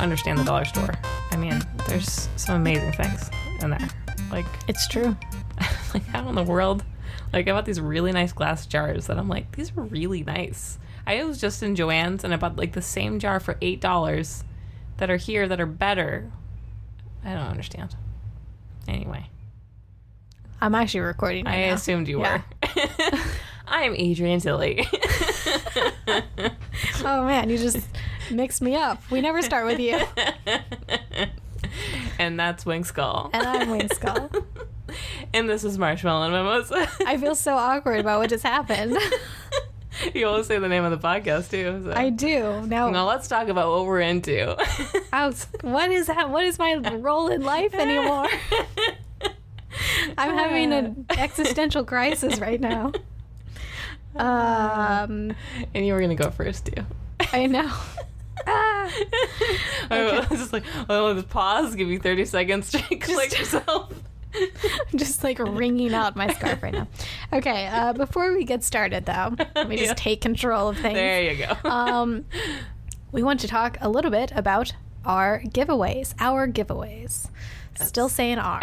understand the dollar store. I mean, there's some amazing things in there. Like, It's true. like how in the world? Like, I bought these really nice glass jars that I'm like, these are really nice. I was just in Joann's and I bought like the same jar for $8 that are here that are better. I don't understand. Anyway. I'm actually recording I right now. assumed you Yeah. were. I'm Adrienne Tilly. Oh man, you just mixed me up. We never start with you. And that's Winx Skull. And I'm Winx Skull. And this is Marshmallow Mimosa. I feel so awkward about what just happened. You always say the name of the podcast too. So. I do. Now let's talk about what we're into. What is that? What is my role in life anymore? I'm having an existential crisis right now. And you were gonna go first too. I know. I was just like, just pause, give you 30 seconds to collect yourself. I'm just like wringing out my scarf right now. Okay, before we get started though, let me just take control of things. There you go. We want to talk a little bit about our giveaways. Still saying our.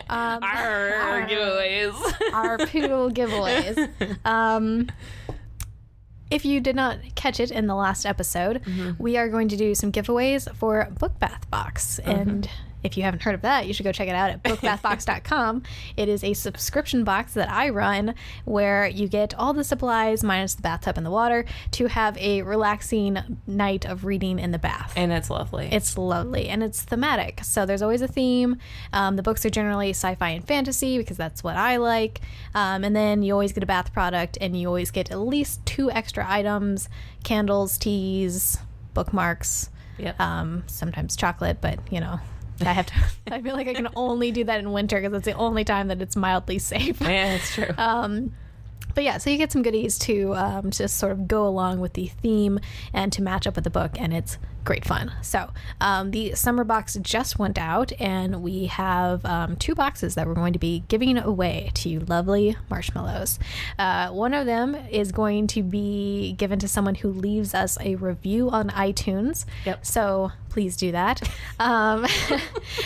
Our giveaways. Our poodle giveaways. If you did not catch it in the last episode, we are going to do some giveaways for Book Bath Box. And if you haven't heard of that, you should go check it out at bookbathbox.com. It is a subscription box that I run where you get all the supplies minus the bathtub and the water to have a relaxing night of reading in the bath. And it's lovely. It's lovely. And it's thematic. So there's always a theme. The books are generally sci-fi and fantasy because that's what I like. And then you always get a bath product and you always get at least 2 extra items, candles, teas, bookmarks, sometimes chocolate, but you know, I feel like I can only do that in winter because it's the only time that it's mildly safe. Yeah, it's true. But yeah, so you get some goodies to just sort of go along with the theme and to match up with the book, and it's great fun. So the summer box just went out, and we have 2 boxes that we're going to be giving away to you lovely marshmallows. One of them is going to be given to someone who leaves us a review on iTunes. Yep. So please do that.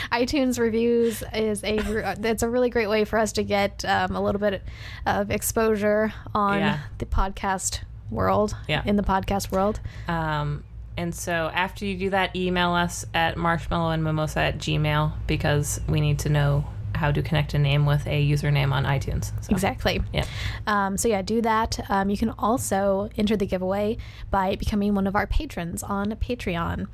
iTunes reviews is it's a really great way for us to get a little bit of exposure on the podcast world. Yeah. In the podcast world. And so after you do that, email us at marshmallowandmimosa@gmail.com because we need to know how to connect a name with a username on iTunes. So. Exactly. Yeah. So yeah, do that. You can also enter the giveaway by becoming one of our patrons on Patreon.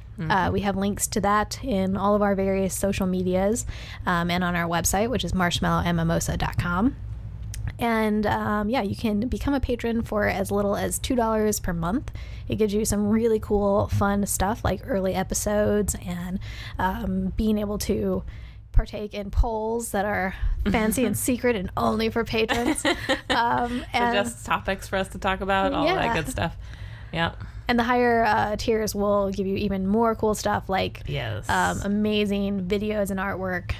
We have links to that in all of our various social medias and on our website, which is marshmallowandmimosa.com. And you can become a patron for as little as $2 per month. It gives you some really cool, fun stuff like early episodes and being able to partake in polls that are fancy and secret and only for patrons. And just topics for us to talk about, all that good stuff. Yeah. And the higher tiers will give you even more cool stuff like amazing videos and artwork.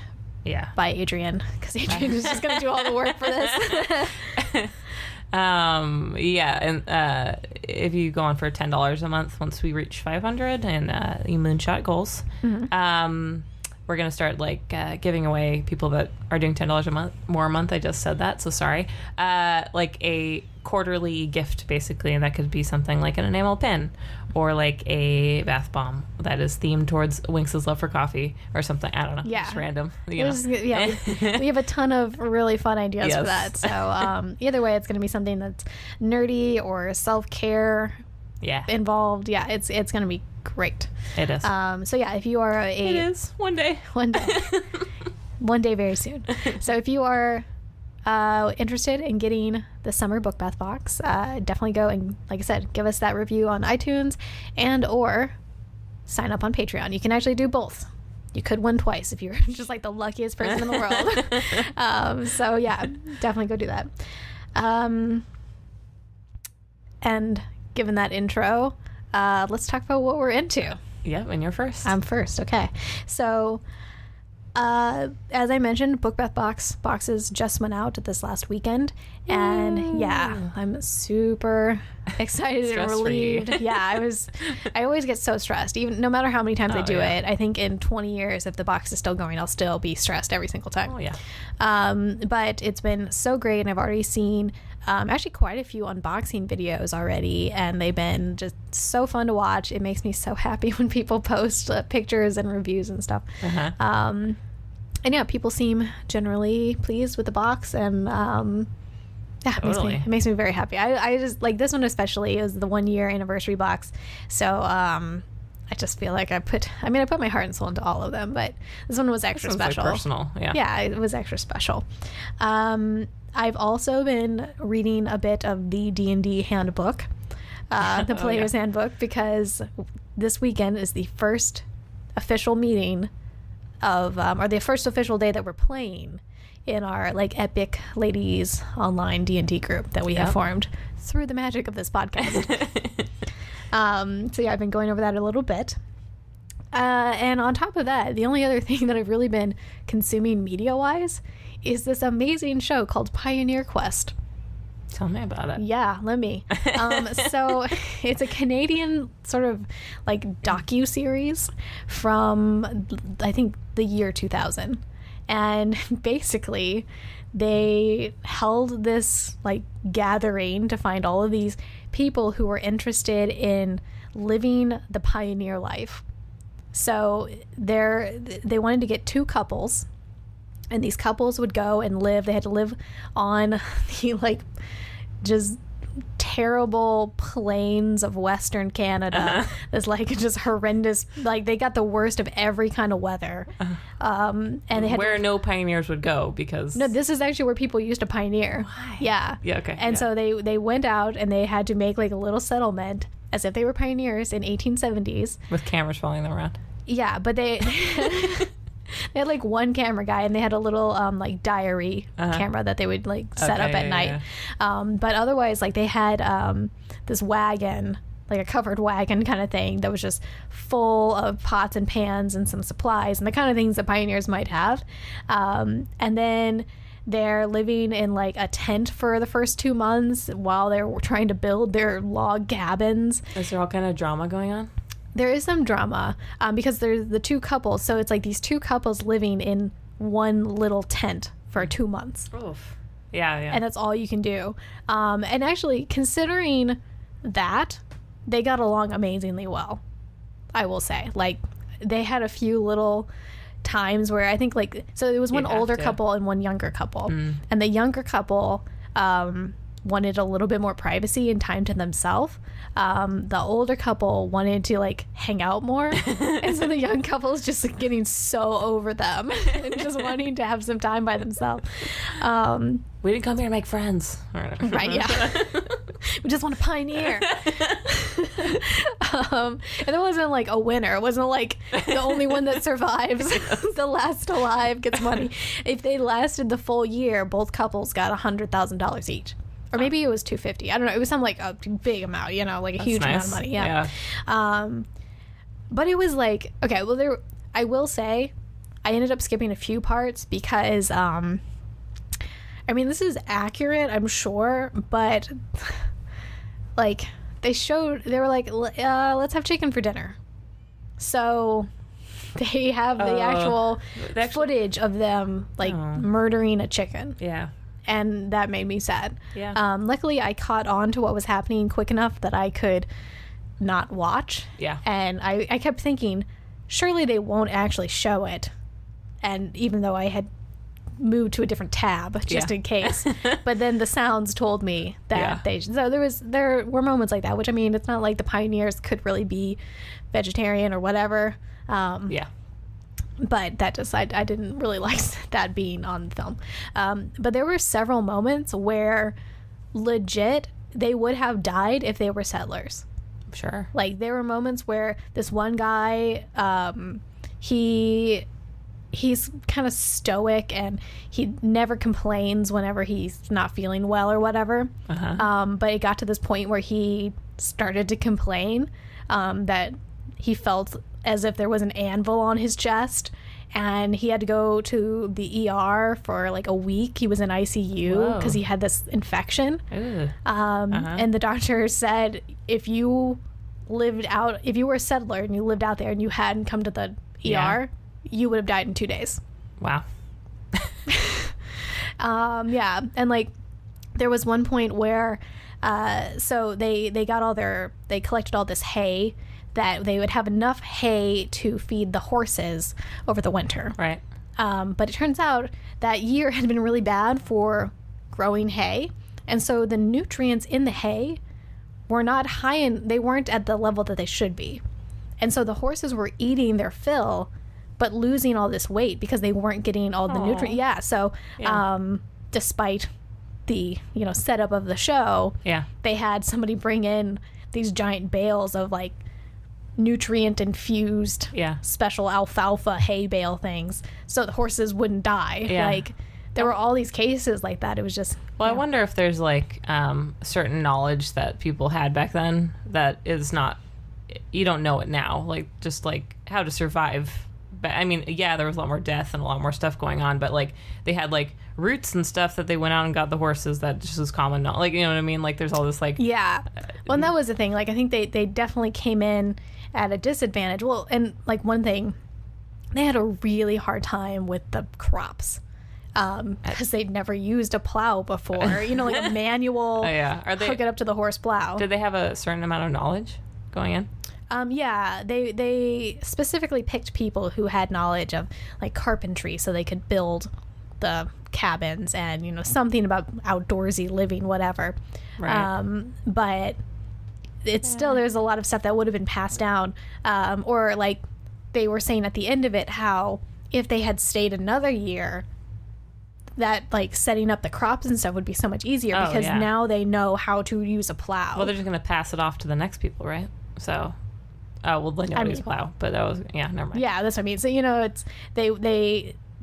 Yeah. By Adrienne, because Adrienne is just going to do all the work for this. And if you go on for $10 a month, once we reach 500 and you moonshot goals, we're going to start giving away people that are doing $10 more a month. I just said that, so sorry. Like a quarterly gift, basically, and that could be something like an enamel pin or like a bath bomb that is themed towards Winx's love for coffee or something. I don't know. Yeah. Just random. We have a ton of really fun ideas for that. So either way, it's going to be something that's nerdy or self-care involved. Yeah, it's going to be great. It is. If you are it is one day one day very soon. So if you are interested in getting the summer book bath box, definitely go and, like I said, give us that review on iTunes and or sign up on Patreon. You can actually do both. You could win twice if you're just like the luckiest person in the world. So yeah, definitely go do that. And given that intro, let's talk about what we're into. Yeah, and you're first. I'm first. Okay. So As I mentioned, Book Bath boxes just went out this last weekend, and yeah, I'm super excited and relieved. Yeah, I always get so stressed, even no matter how many times I do it. I think in 20 years, if the box is still going, I'll still be stressed every single time. Oh yeah. But it's been so great, and I've already seen actually quite a few unboxing videos already, and they've been just so fun to watch. It makes me so happy when people post pictures and reviews and stuff. And yeah, people seem generally pleased with the box, and yeah, totally. it makes me very happy. I just like this one especially. It was the 1 year anniversary box, so I just feel like I put my heart and soul into all of them, but this one was extra special. Like personal, yeah, it was extra special. I've also been reading a bit of the D&D handbook, the player's handbook, because this weekend is the first official meeting of or the first official day that we're playing in our like epic ladies online D&D group that we have formed through the magic of this podcast. So yeah, I've been going over that a little bit, and on top of that, the only other thing that I've really been consuming media wise is this amazing show called Pioneer Quest. Tell me about it. Yeah, let me. So it's a Canadian sort of like docu-series from, I think, the year 2000. And basically, they held this like gathering to find all of these people who were interested in living the pioneer life. So they wanted to get two couples, and these couples would go and live. They had to live on the like just terrible plains of Western Canada. It's like just horrendous. Like they got the worst of every kind of weather. And they had where no pioneers would go, because no, this is actually where people used to pioneer. Why? Yeah. Okay. And so they went out and they had to make like a little settlement as if they were pioneers in 1870s with cameras following them around. Yeah, but they they had like one camera guy, and they had a little like diary camera that they would like set up at night. But otherwise, like they had this wagon, like a covered wagon kind of thing that was just full of pots and pans and some supplies and the kind of things that pioneers might have. And then they're living in like a tent for the first 2 months while they're trying to build their log cabins. Is there all kind of drama going on? There is some drama because there's the two couples. So it's like these two couples living in one little tent for 2 months. Oof. Yeah. And that's all you can do. And actually, considering that, they got along amazingly well, I will say. Like, they had a few little times where I think, like, so it was one older couple and one younger couple. And the younger couple wanted a little bit more privacy and time to themselves. The older couple wanted to like hang out more, and so the young couple is just like, getting so over them and just wanting to have some time by themselves. We didn't come here to make friends. Right, yeah. We just want to pioneer. And it wasn't like a winner. It wasn't like the only one that survives. The last alive gets money. If they lasted the full year, both couples got $100,000 each. Or maybe it was $250. I don't know. It was some like a big amount, you know, like a huge amount of money. Yeah. But it was like, okay, well, I will say I ended up skipping a few parts because, I mean, this is accurate, I'm sure, but like they were like, let's have chicken for dinner. So they have the actual footage of them like murdering a chicken. Yeah. And that made me sad. Yeah. Luckily, I caught on to what was happening quick enough that I could not watch. Yeah. And I kept thinking, surely they won't actually show it. And even though I had moved to a different tab just in case, but then the sounds told me that so there were moments like that. Which, I mean, it's not like the pioneers could really be vegetarian or whatever. But that just, I didn't really like that being on film. But there were several moments where legit they would have died if they were settlers. Sure. Like there were moments where this one guy, he's kind of stoic and he never complains whenever he's not feeling well or whatever. But it got to this point where he started to complain that he felt as if there was an anvil on his chest, and he had to go to the ER for like a week. He was in ICU because he had this infection. And the doctor said if you were a settler and you lived out there and you hadn't come to the ER, you would have died in 2 days. Wow. And like there was one point where so they collected all this hay that they would have enough hay to feed the horses over the winter. Right. But it turns out that year had been really bad for growing hay, and so the nutrients in the hay were not high, and they weren't at the level that they should be, and so the horses were eating their fill but losing all this weight because they weren't getting all the nutrients. Despite the setup of the show, they had somebody bring in these giant bales of like nutrient infused special alfalfa hay bale things so the horses wouldn't die. Like there were all these cases like that. It was just I wonder if there's like certain knowledge that people had back then that is not, you don't know it now, like just like how to survive. But I mean, there was a lot more death and a lot more stuff going on, but like they had like roots and stuff that they went out and got the horses that just was common, not like, you know what I mean, like there's all this like well, and that was the thing, like I think they definitely came in at a disadvantage. Well, and like one thing, they had a really hard time with the crops because they'd never used a plow before, like a manual hook it up to the horse plow. Did they have a certain amount of knowledge going in? They specifically picked people who had knowledge of like carpentry so they could build the cabins and something about outdoorsy living, whatever. Right. But it's still, there's a lot of stuff that would have been passed down, or like they were saying at the end of it how if they had stayed another year, that like setting up the crops and stuff would be so much easier because now they know how to use a plow. Well, they're just going to pass it off to the next people, right? So they know how to use a plow, but that was never mind. Yeah, that's what I mean. So it's they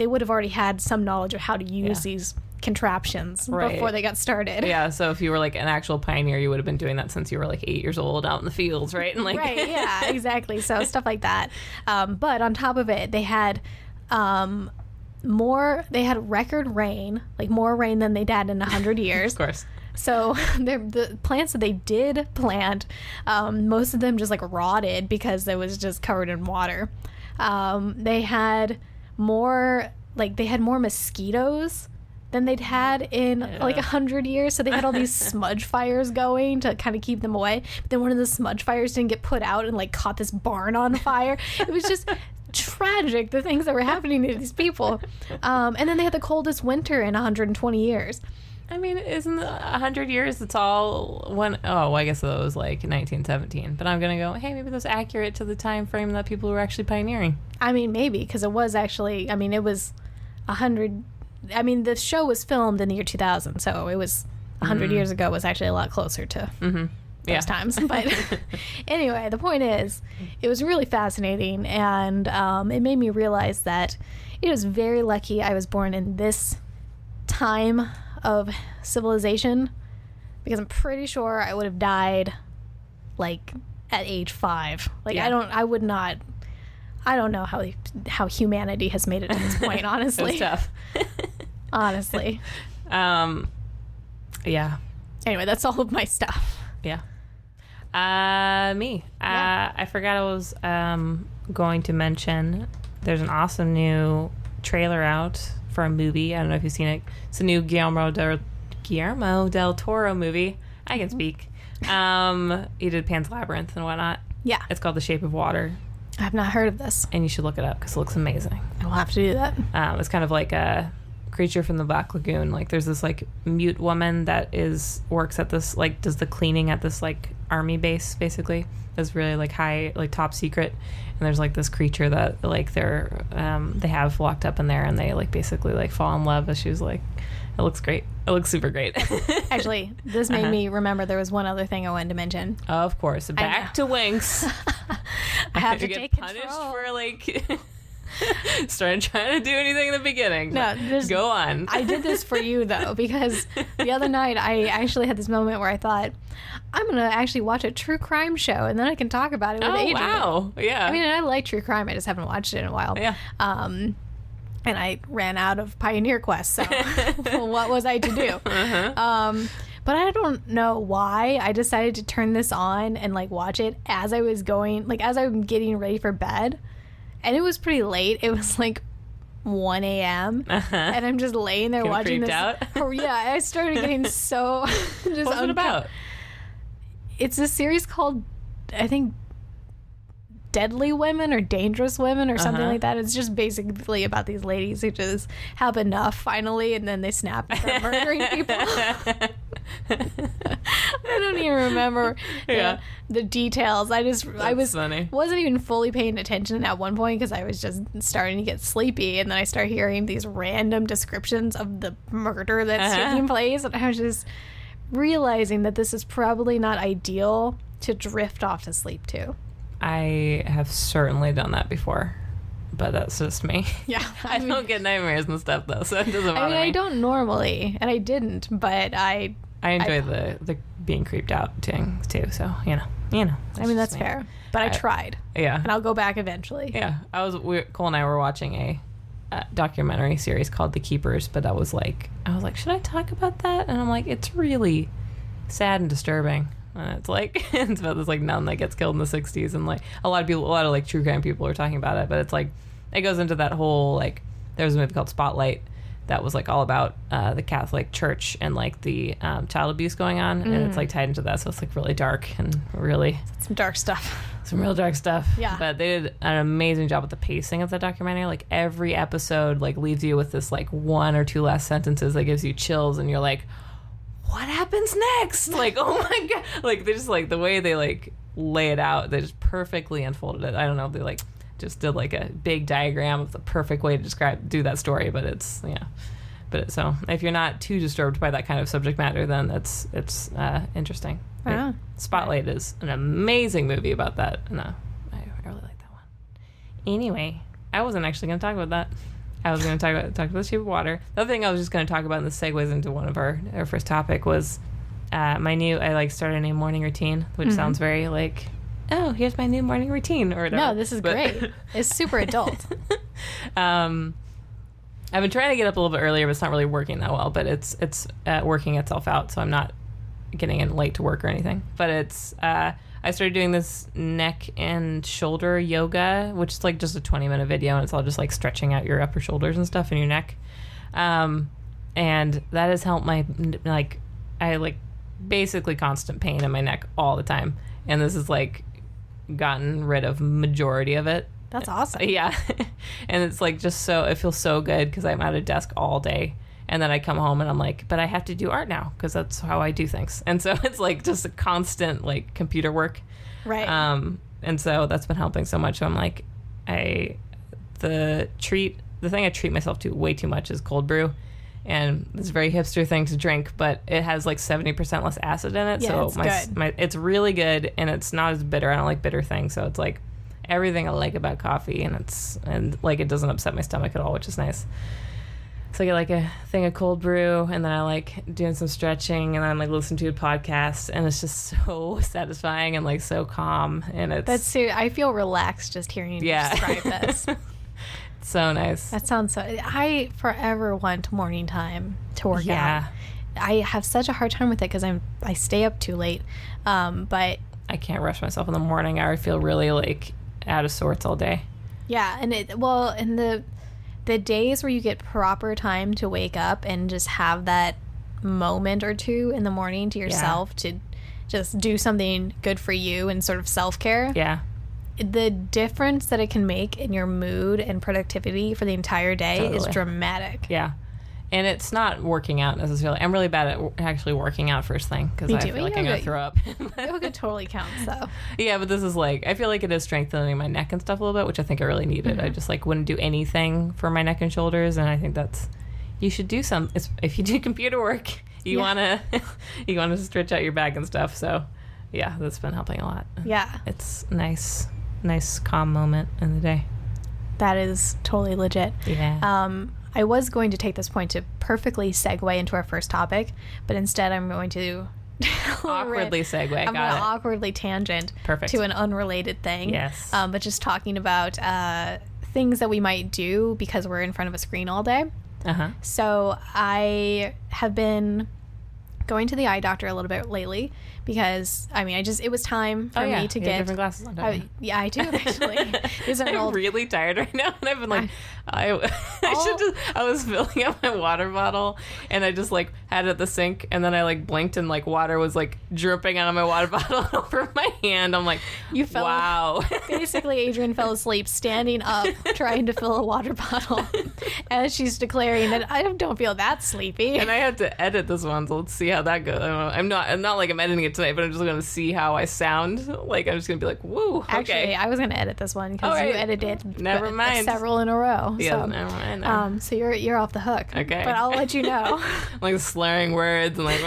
would have already had some knowledge of how to use these contraptions before they got started. Yeah, so if you were like an actual pioneer, you would have been doing that since you were like 8 years old out in the fields, right? And like right, yeah, exactly. So stuff like that. But on top of it, they had record rain, like more rain than they'd had in 100 years. Of course. So the plants that they did plant, most of them just like rotted because it was just covered in water. They had more mosquitoes than they'd had in like 100 years. So they had all these smudge fires going to kind of keep them away. But then one of the smudge fires didn't get put out and like caught this barn on fire. It was just tragic, the things that were happening to these people. And then they had the coldest winter in 120 years. I mean, isn't 100 years, it's all one... Oh, well, I guess it was like 1917. But I'm going to go, hey, maybe that's accurate to the time frame that people were actually pioneering. I mean, maybe, because it was actually... I mean, it was 100... I mean, the show was filmed in the year 2000, so it was 100 years ago was actually a lot closer to those times. But anyway, the point is, it was really fascinating, and it made me realize that it was very lucky I was born in this time of civilization, because I'm pretty sure I would have died like at age 5. Like I don't know how humanity has made it to this point, honestly. It was tough. Honestly. Yeah. Anyway, that's all of my stuff. Yeah. Me. I forgot I was going to mention there's an awesome new trailer out for a movie. I don't know if you've seen it. It's a new Guillermo del Toro movie. I can speak. He did Pan's Labyrinth and whatnot. Yeah. It's called The Shape of Water. I have not heard of this. And you should look it up because it looks amazing. I'll have to do that. It's kind of like a Creature from the Black Lagoon. Like there's this like mute woman that works at this, like does the cleaning at this like army base, basically. It's really like high, like top secret. And there's like this creature that like they have locked up in there, and they like basically like fall in love. And she was like, it looks great. It looks super great. Actually, this made me remember there was one other thing I wanted to mention. Of course, back to Winx. I have to get take punished control. for like Started trying to do anything in the beginning. No, go on. I did this for you, though, because the other night I actually had this moment where I thought, I'm going to actually watch a true crime show, and then I can talk about it with Adrienne. Wow. Yeah. I mean, I like true crime. I just haven't watched it in a while. Yeah. And I ran out of Pioneer Quest, so what was I to do? But I don't know why I decided to turn this on and like watch it as I was going, like as I'm getting ready for bed. And it was pretty late. It was like 1 a.m. And I'm just laying there watching this. Out? Oh, yeah, I started getting so just What's it about? It's a series called, I think, Deadly Women or Dangerous Women or something like that. It's just basically about these ladies who just have enough finally, and then they snap and start murdering people. I don't even remember the details. I wasn't even fully paying attention at one point because I was just starting to get sleepy, and then I start hearing these random descriptions of the murder that's taking place, and I was just realizing that this is probably not ideal to drift off to sleep to. I have certainly done that before, but that's just me. Yeah. I don't get nightmares and stuff, though, so it doesn't bother me. I don't normally, and I didn't, but I enjoy the being creeped out too, so, you know. I mean, that's fair, but I tried. Yeah. And I'll go back eventually. Yeah. Cole and I were watching a documentary series called The Keepers, but I was like, should I talk about that? And I'm like, it's really sad and disturbing. And it's like, it's about this like nun that gets killed in the 60s, and like a lot of like true crime people are talking about it, but it's like, it goes into that whole, like, there was a movie called Spotlight that was like all about the Catholic Church and like the child abuse going on, and it's like tied into that, so it's like really dark and really some dark stuff. Some real dark stuff. Yeah. But they did an amazing job with the pacing of the documentary. Like every episode like leaves you with this like one or two last sentences that gives you chills, and you're like, what happens next? Like, oh my God. Like, they just, like, the way they, like, lay it out, they just perfectly unfolded it. I don't know if they, like, just did, like, a big diagram of the perfect way to do that story, but it's, yeah. But so, if you're not too disturbed by that kind of subject matter, then it's interesting. Wow. Spotlight is an amazing movie about that, and I really like that one. Anyway, I wasn't actually going to talk about that. I was going to talk about the shape of water. The other thing I was just going to talk about, and this segues into one of our first topic, was I started a new morning routine, which sounds very like, oh, here's my new morning routine or whatever. No, this is great. It's super adult. I've been trying to get up a little bit earlier, but it's not really working that well. But it's working itself out, so I'm not getting in late to work or anything. But it's I started doing this neck and shoulder yoga, which is like just a 20-minute video, and it's all just like stretching out your upper shoulders and stuff and your neck. And that has helped my, like, I like basically constant pain in my neck all the time. And this has like gotten rid of majority of it. That's awesome. Yeah. And it's like just so, it feels so good because I'm at a desk all day. And then I come home and I'm like, but I have to do art now because that's how I do things. And so it's like just a constant like computer work. Right. And so that's been helping so much. So I'm like, the thing I treat myself to way too much is cold brew. And it's a very hipster thing to drink, but it has like 70% less acid in it. Yeah, so it's good. It's really good, and it's not as bitter. I don't like bitter things. So it's like everything I like about coffee, and like it doesn't upset my stomach at all, which is nice. So I get like a thing of cold brew, and then I like doing some stretching, and then I'm like listening to a podcast, and it's just so satisfying and like so calm. And I feel relaxed just hearing you describe this. So nice. That sounds so. I forever want morning time to work out. I have such a hard time with it because I stay up too late. But I can't rush myself in the morning. I feel really like out of sorts all day. Yeah, and the days where you get proper time to wake up and just have that moment or two in the morning to yourself to just do something good for you and sort of self-care. Yeah. The difference that it can make in your mood and productivity for the entire day is dramatic. Yeah. And it's not working out necessarily. I'm really bad at actually working out first thing because I feel like I'm going to throw up. Yoga totally counts, though. Yeah, but this is like, I feel like it is strengthening my neck and stuff a little bit, which I think I really needed. Mm-hmm. I just like wouldn't do anything for my neck and shoulders, and I think you should do some. If you do computer work, you wanna stretch out your back and stuff. So yeah, that's been helping a lot. Yeah, it's nice calm moment in the day. That is totally legit. Yeah. I was going to take this point to perfectly segue into our first topic, but instead I'm going to awkwardly segue. I'm going to awkwardly tangent Perfect. to an unrelated thing. Yes. But just talking about things that we might do because we're in front of a screen all day. Uh-huh. So I have been going to the eye doctor a little bit lately because it was time for me to you get have different glasses on. Don't you? Yeah, I do actually. These are I'm really tired right now, and I've been like, I was filling up my water bottle, and I just like had it at the sink, and then I like blinked, and like water was like dripping out of my water bottle over my hand. I'm like, you fell. Wow. Basically, Adrienne fell asleep standing up trying to fill a water bottle, as she's declaring that I don't feel that sleepy. And I had to edit this one, so let's see how that goes. I'm not like I'm editing it tonight, but I'm just gonna see how I sound. Like I'm just gonna be like, woo. Okay. Actually, I was gonna edit this one because you edited Never mind. several in a row. Yeah, so, never mind. So you're off the hook. Okay. But I'll let you know. Like slurring words and like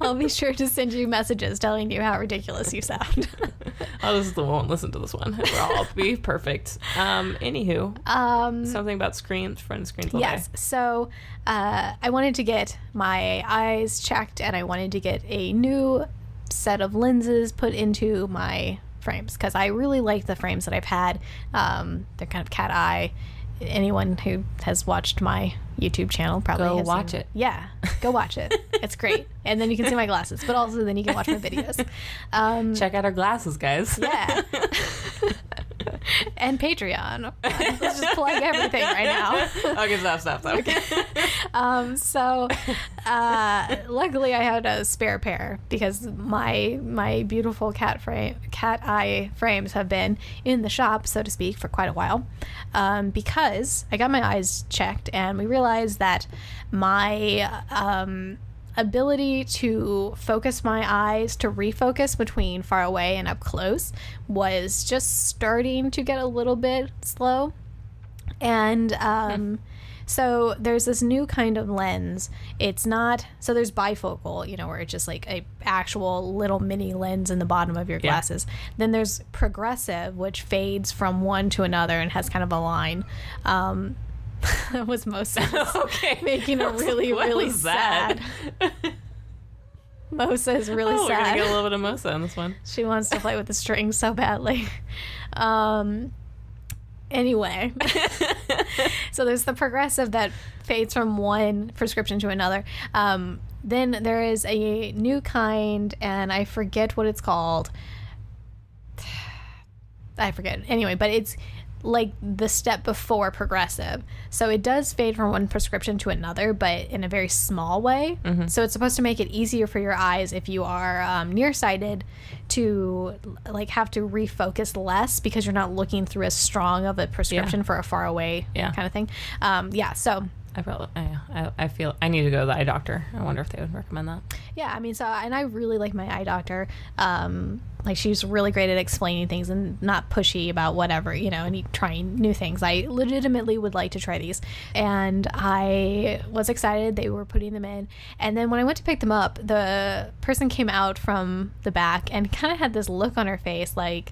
I'll be sure to send you messages telling you how ridiculous you sound. I just won't listen to this one. I'll be perfect. Anywho, something about screens, front screens all yes. day. So I wanted to get my eyes checked, and I wanted to get a new set of lenses put into my frames because I really like the frames that I've had. They're kind of cat eye. Anyone who has watched my YouTube channel probably go has watch seen it. Yeah, go watch it. It's great, and then you can see my glasses, but also then you can watch my videos. Check out our glasses, guys. Yeah. And Patreon. Let's just plug everything right now. Okay, stop. Okay. So luckily I had a spare pair because my beautiful cat eye frames have been in the shop, so to speak, for quite a while. Because I got my eyes checked and we realized that my ability to focus my eyes to refocus between far away and up close was just starting to get a little bit slow. And so there's this new kind of lens. It's not, so there's bifocal, where it's just like a actual little mini lens in the bottom of your glasses. Then there's progressive, which fades from one to another and has kind of a line. That was Moses making a really, really sad. Mosa is really sad. We're going to get a little bit of Mosa on this one. She wants to play with the strings so badly. Anyway. So there's the progressive that fades from one prescription to another. Then there is a new kind, and I forget what it's called. I forget. Anyway, but it's like the step before progressive. So it does fade from one prescription to another, but in a very small way. Mm-hmm. So it's supposed to make it easier for your eyes if you are nearsighted to like have to refocus less because you're not looking through as strong of a prescription for a far away kind of thing. So I feel I need to go to the eye doctor. I wonder if they would recommend that. Yeah, and I really like my eye doctor. Like she's really great at explaining things and not pushy about whatever, and trying new things. I legitimately would like to try these. And I was excited they were putting them in. And then when I went to pick them up, the person came out from the back and kind of had this look on her face like,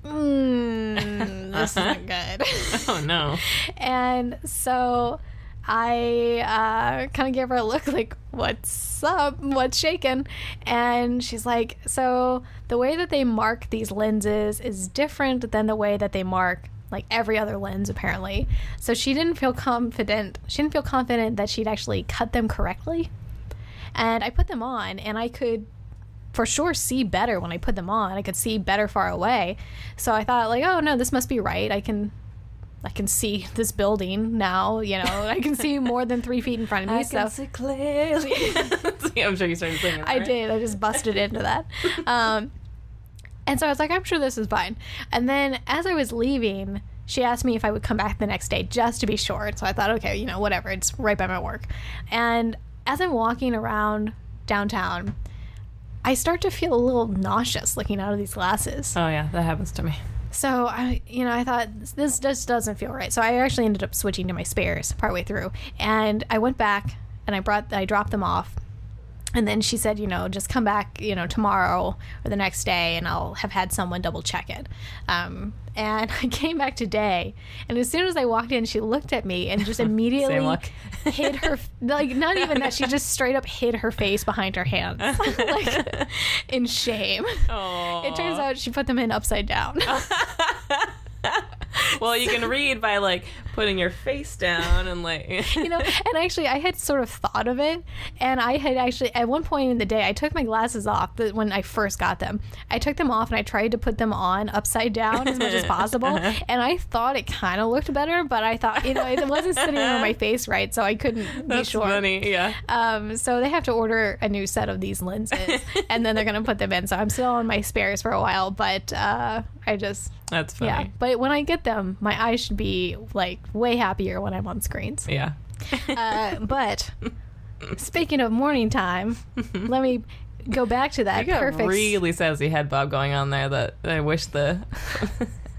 this isn't good. Oh, no. And so I kind of gave her a look like, what's up? What's shaking? And she's like, so the way that they mark these lenses is different than the way that they mark like every other lens, apparently. So she didn't feel confident. She didn't feel confident that she'd actually cut them correctly. And I put them on, and I could for sure see better when I put them on. I could see better far away. So I thought like, oh no, this must be right. I can see this building now, I can see more than 3 feet in front of me. I can see clearly. I'm sure you started singing that, I right? did. I just busted into that. And so I was like, I'm sure this is fine. And then as I was leaving, she asked me if I would come back the next day just to be sure. So I thought, okay, whatever. It's right by my work. And as I'm walking around downtown, I start to feel a little nauseous looking out of these glasses. Oh, yeah. That happens to me. So, I thought, this just doesn't feel right. So I actually ended up switching to my spares partway through. And I went back, and I dropped them off. And then she said, just come back, tomorrow or the next day, and I'll have had someone double check it. And I came back today, and as soon as I walked in, she looked at me and just immediately hid her, like, not even that, she just straight up hid her face behind her hands, like, in shame. Aww. It turns out she put them in upside down. Well, you can read by, like, putting your face down and, like... And actually, I had sort of thought of it, and I had actually, at one point in the day, I took my glasses off when I first got them. I took them off, and I tried to put them on upside down as much as possible, and I thought it kind of looked better, but I thought, it wasn't sitting on my face right, so I couldn't be sure. That's funny, yeah. So they have to order a new set of these lenses, and then they're going to put them in, so I'm still on my spares for a while, but That's funny. Yeah, but when I get them, my eyes should be, like, way happier when I'm on screens. Yeah. But speaking of morning time, let me go back to that. You got perfect. really sassy head bob going on there that I wish the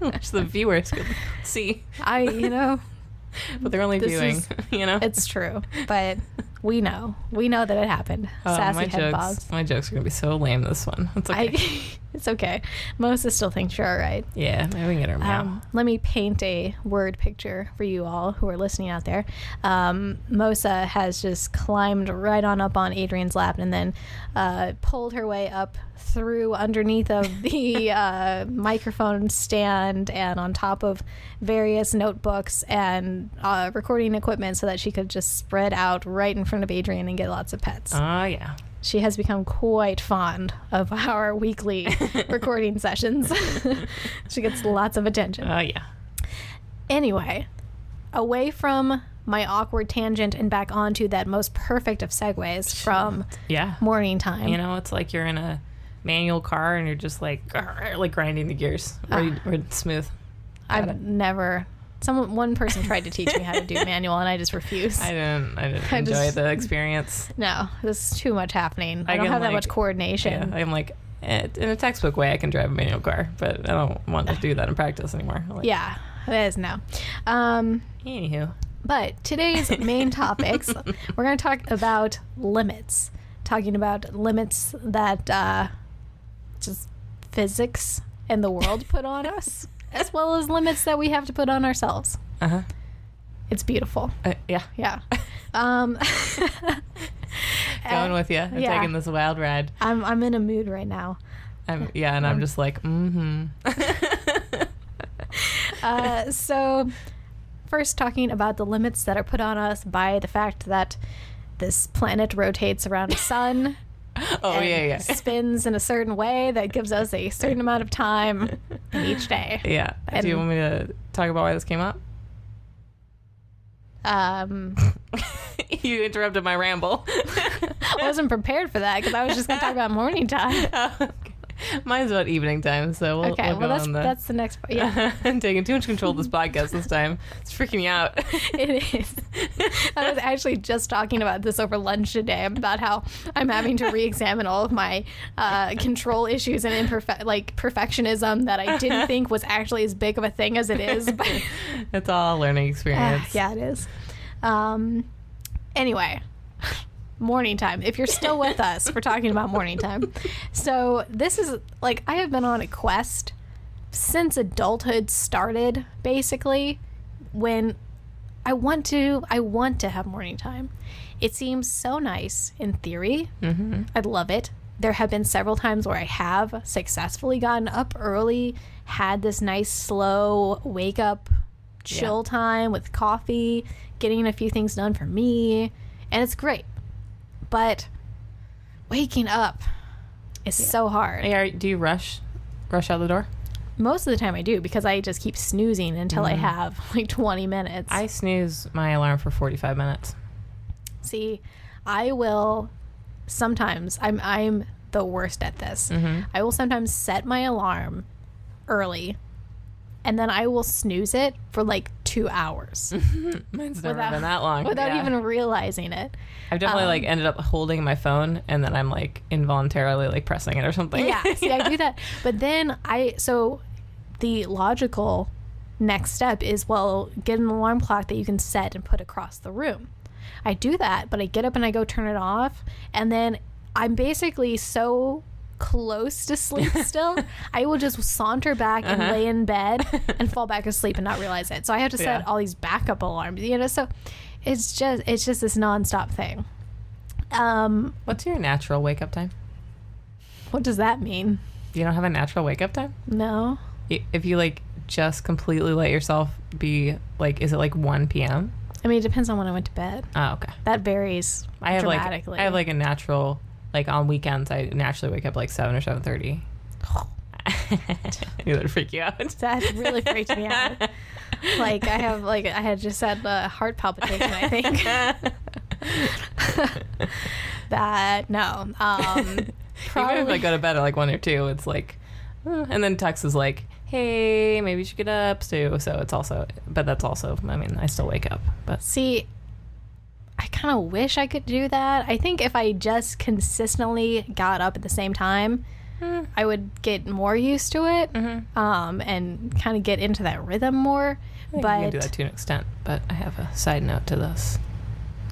viewers could see. But they're only viewing, It's true, but we know that it happened. Sassy head bobs. My jokes are gonna be so lame this one. It's okay. It's okay. Melissa still thinks you're all right. Yeah, maybe we can get her now. Let me paint a word picture for you all who are listening out there. Mosa has just climbed right on up on Adrienne's lap and then pulled her way up through underneath of the microphone stand and on top of various notebooks and recording equipment so that she could just spread out right in front of Adrienne and get lots of pets. Oh, yeah. She has become quite fond of our weekly recording sessions. She gets lots of attention. Oh, yeah. Anyway, away from my awkward tangent and back onto that most perfect of segues from morning time. It's like you're in a manual car and you're just like grinding the gears. Or smooth. One person tried to teach me how to do manual and I just refused. I didn't enjoy the experience. No, there's too much happening. I don't have that much coordination. Yeah, I'm like, in a textbook way I can drive a manual car, but I don't want to do that in practice anymore. Yeah, it is no. Anywho. But today's main topics, we're going to talk about limits. Talking about limits that just physics and the world put on us. As well as limits that we have to put on ourselves. Uh-huh. It's beautiful. Yeah. Yeah. Going with you. I'm taking this wild ride. I'm in a mood right now. I'm just like, So, first talking about the limits that are put on us by the fact that this planet rotates around the sun. Oh, yeah. Spins in a certain way that gives us a certain amount of time each day. Yeah. Do you want me to talk about why this came up? You interrupted my ramble. I wasn't prepared for that because I was just going to talk about morning time. Okay. Mine's about evening time, so we'll that's the next part. Yeah. I'm taking too much control of this podcast this time. It's freaking me out. It is. I was actually just talking about this over lunch today about how I'm having to re-examine all of my control issues and perfectionism that I didn't think was actually as big of a thing as it is. But it's all a learning experience. Yeah, it is. Anyway. Morning time. If you're still with us, we're talking about morning time. So this is like, I have been on a quest since adulthood started, basically, when I want to have morning time. It seems so nice in theory. Mm-hmm. I'd love it. There have been several times where I have successfully gotten up early, had this nice slow wake up chill time with coffee, getting a few things done for me, and it's great. But waking up is so hard. Do you rush out the door? Most of the time I do, because I just keep snoozing until I have like 20 minutes. I snooze my alarm for 45 minutes. See, I will sometimes, I'm the worst at this. Mm-hmm. I will sometimes set my alarm early and then I will snooze it for like 2 hours. Mine's never been that long. Without even realizing it. I've definitely ended up holding my phone and then I'm like involuntarily pressing it or something. Yeah, see, I do that. But then so the logical next step is, get an alarm clock that you can set and put across the room. I do that, but I get up and I go turn it off, and then I'm basically so close to sleep still, I will just saunter back and lay in bed and fall back asleep and not realize it. So I have to set all these backup alarms, so it's just this nonstop thing. What's your natural wake up time? What does that mean? You don't have a natural wake up time? No. If you like just completely let yourself be like, is it like 1 p.m.? I mean, it depends on when I went to bed. Oh, okay. That varies dramatically. I have like a natural, like on weekends, I naturally wake up like 7 or 7:30. I knew that would freak you out. That really freaked me out. Like I had just had a heart palpitation, I think. That, no. Even if I go to bed at like 1 or 2, it's like, and then text is like, hey, maybe you should get up too. So it's also, but that's also, I mean, I still wake up. But see, I kind of wish I could do that. I think if I just consistently got up at the same time, I would get more used to it, and kind of get into that rhythm more. I can do that to an extent, but I have a side note to this.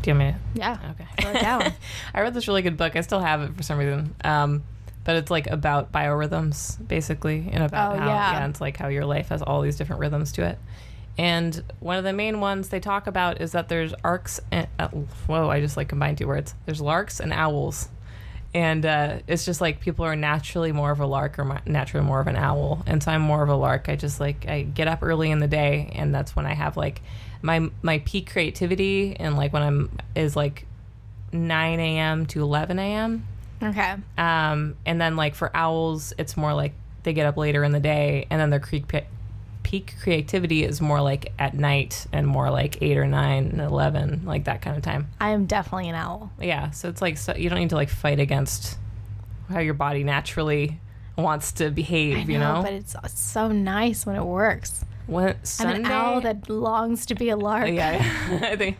Do you want me to? Yeah. Okay. Throw it down. I read this really good book. I still have it for some reason. But it's like about biorhythms, basically, and about it's like how your life has all these different rhythms to it. And one of the main ones they talk about is that there's arcs and I just like combined two words. There's larks and owls. And it's just like people are naturally more of a lark or naturally more of an owl. And so I'm more of a lark. I get up early in the day, and that's when I have like my peak creativity, and like when is like 9 a.m. to 11 a.m. Okay. And then like for owls, it's more like they get up later in the day, and then their peak creativity is more like at night and more like 8 or 9 and 11, like that kind of time. I am definitely an owl. Yeah. So it's like, you don't need to like fight against how your body naturally wants to behave, I know, but it's so nice when it works. When Sunday, I'm an owl that longs to be a lark. Yeah.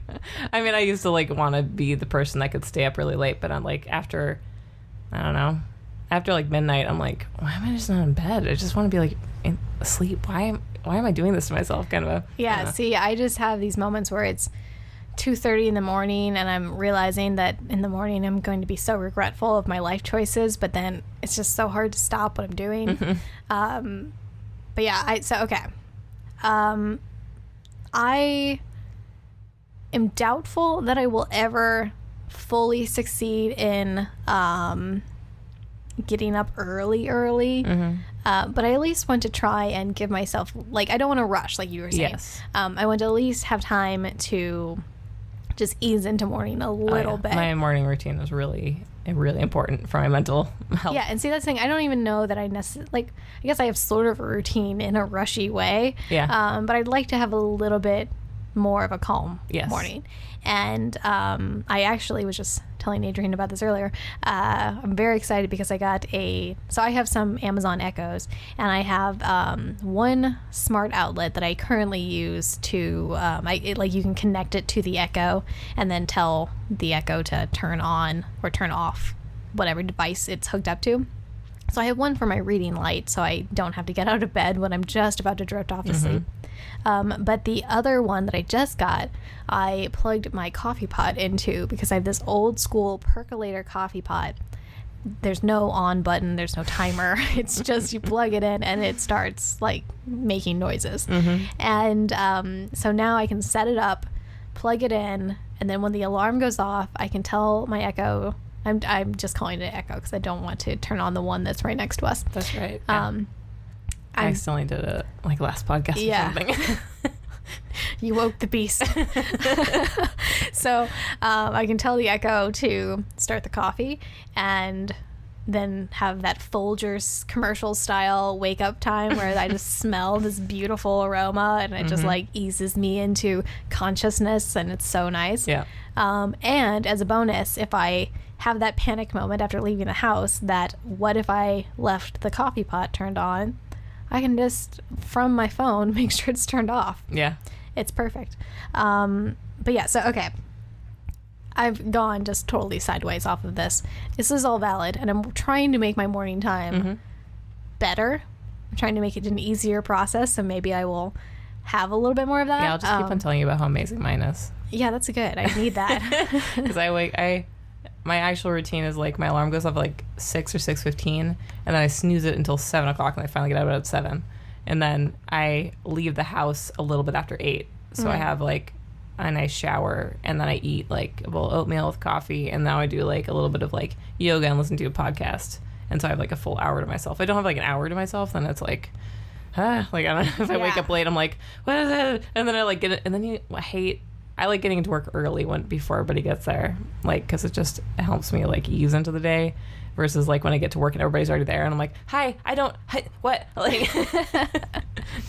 I used to like want to be the person that could stay up really late, but I'm like after like midnight, I'm like, why am I just not in bed? I just want to be like asleep. Why am I doing this to myself? Kind of see, I just have these moments where it's 2:30 in the morning, and I'm realizing that in the morning I'm going to be so regretful of my life choices, but then it's just so hard to stop what I'm doing. But yeah, I am doubtful that I will ever fully succeed in getting up early, but I at least want to try and give myself, like, I don't want to rush, like you were saying. Yes. I want to at least have time to just ease into morning a little bit. My morning routine is really important for my mental health. Yeah, and see, that's the thing. I don't even know that I necessarily, like, I guess I have sort of a routine in a rushy way. Yeah. But I'd like to have a little bit more of a calm morning. And I actually was just telling Adrienne about this earlier. I'm very excited because I got so I have some Amazon Echoes, and I have one smart outlet that I currently use to, you can connect it to the Echo and then tell the Echo to turn on or turn off whatever device it's hooked up to. So I have one for my reading light, so I don't have to get out of bed when I'm just about to drift off to sleep. But the other one that I just got, I plugged my coffee pot into because I have this old school percolator coffee pot. There's no on button, there's no timer. It's just you plug it in and it starts like making noises. And so now I can set it up, plug it in, and then when the alarm goes off, I can tell my Echo. I'm just calling it Echo because I don't want to turn on the one that's right next to us. That's right. Yeah. I accidentally did it like last podcast or something. You woke the beast. So I can tell the Echo to start the coffee and then have that Folgers commercial style wake up time where I just smell this beautiful aroma and it just like eases me into consciousness, and it's so nice. Yeah. And as a bonus, if I have that panic moment after leaving the house that what if I left the coffee pot turned on, I can just from my phone make sure it's turned off. Yeah. It's perfect. But yeah, so okay. I've gone just totally sideways off of this. This is all valid, and I'm trying to make my morning time better. I'm trying to make it an easier process, so maybe I will have a little bit more of that. Yeah, I'll just keep on telling you about how amazing mine is. Yeah, that's good. I need that. Because my actual routine is like my alarm goes off at like 6 or 6:15, and then I snooze it until 7 o'clock, and I finally get out of bed at 7, and then I leave the house a little bit after 8. So I have like a nice shower, and then I eat like a bowl of oatmeal with coffee, and now I do like a little bit of like yoga and listen to a podcast, and so I have like a full hour to myself. If I don't have like an hour to myself, then it's like, like I don't know, if I wake up late, I'm like, what is it? And then I like get it, and then I like getting into work early before everybody gets there, like, because it just helps me like ease into the day, versus like when I get to work and everybody's already there and I'm like, what? Like,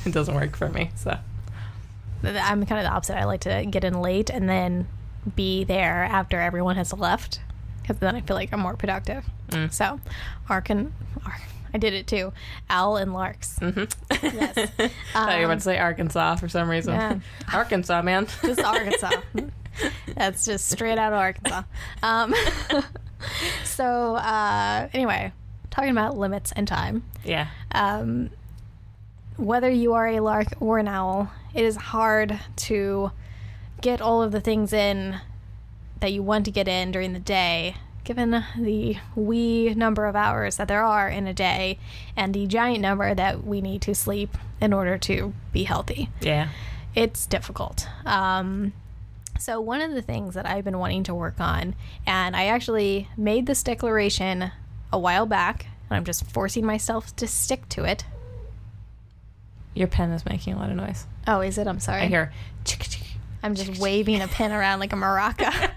it doesn't work for me. So I'm kind of the opposite. I like to get in late and then be there after everyone has left, because then I feel like I'm more productive. So I did it too. Al and Larks. Mm-hmm. Yes. I thought you were about to say Arkansas for some reason. Yeah. Arkansas, man. Just Arkansas. That's just straight out of Arkansas. So anyway, talking about limits and time. Yeah. Whether you are a lark or an owl, it is hard to get all of the things in that you want to get in during the day, given the wee number of hours that there are in a day and the giant number that we need to sleep in order to be healthy. Yeah. It's difficult. So one of the things that I've been wanting to work on, and I actually made this declaration a while back, and I'm just forcing myself to stick to it. Your pen is making a lot of noise. Oh, is it? I'm sorry. I hear. I'm just waving a pen around like a maraca.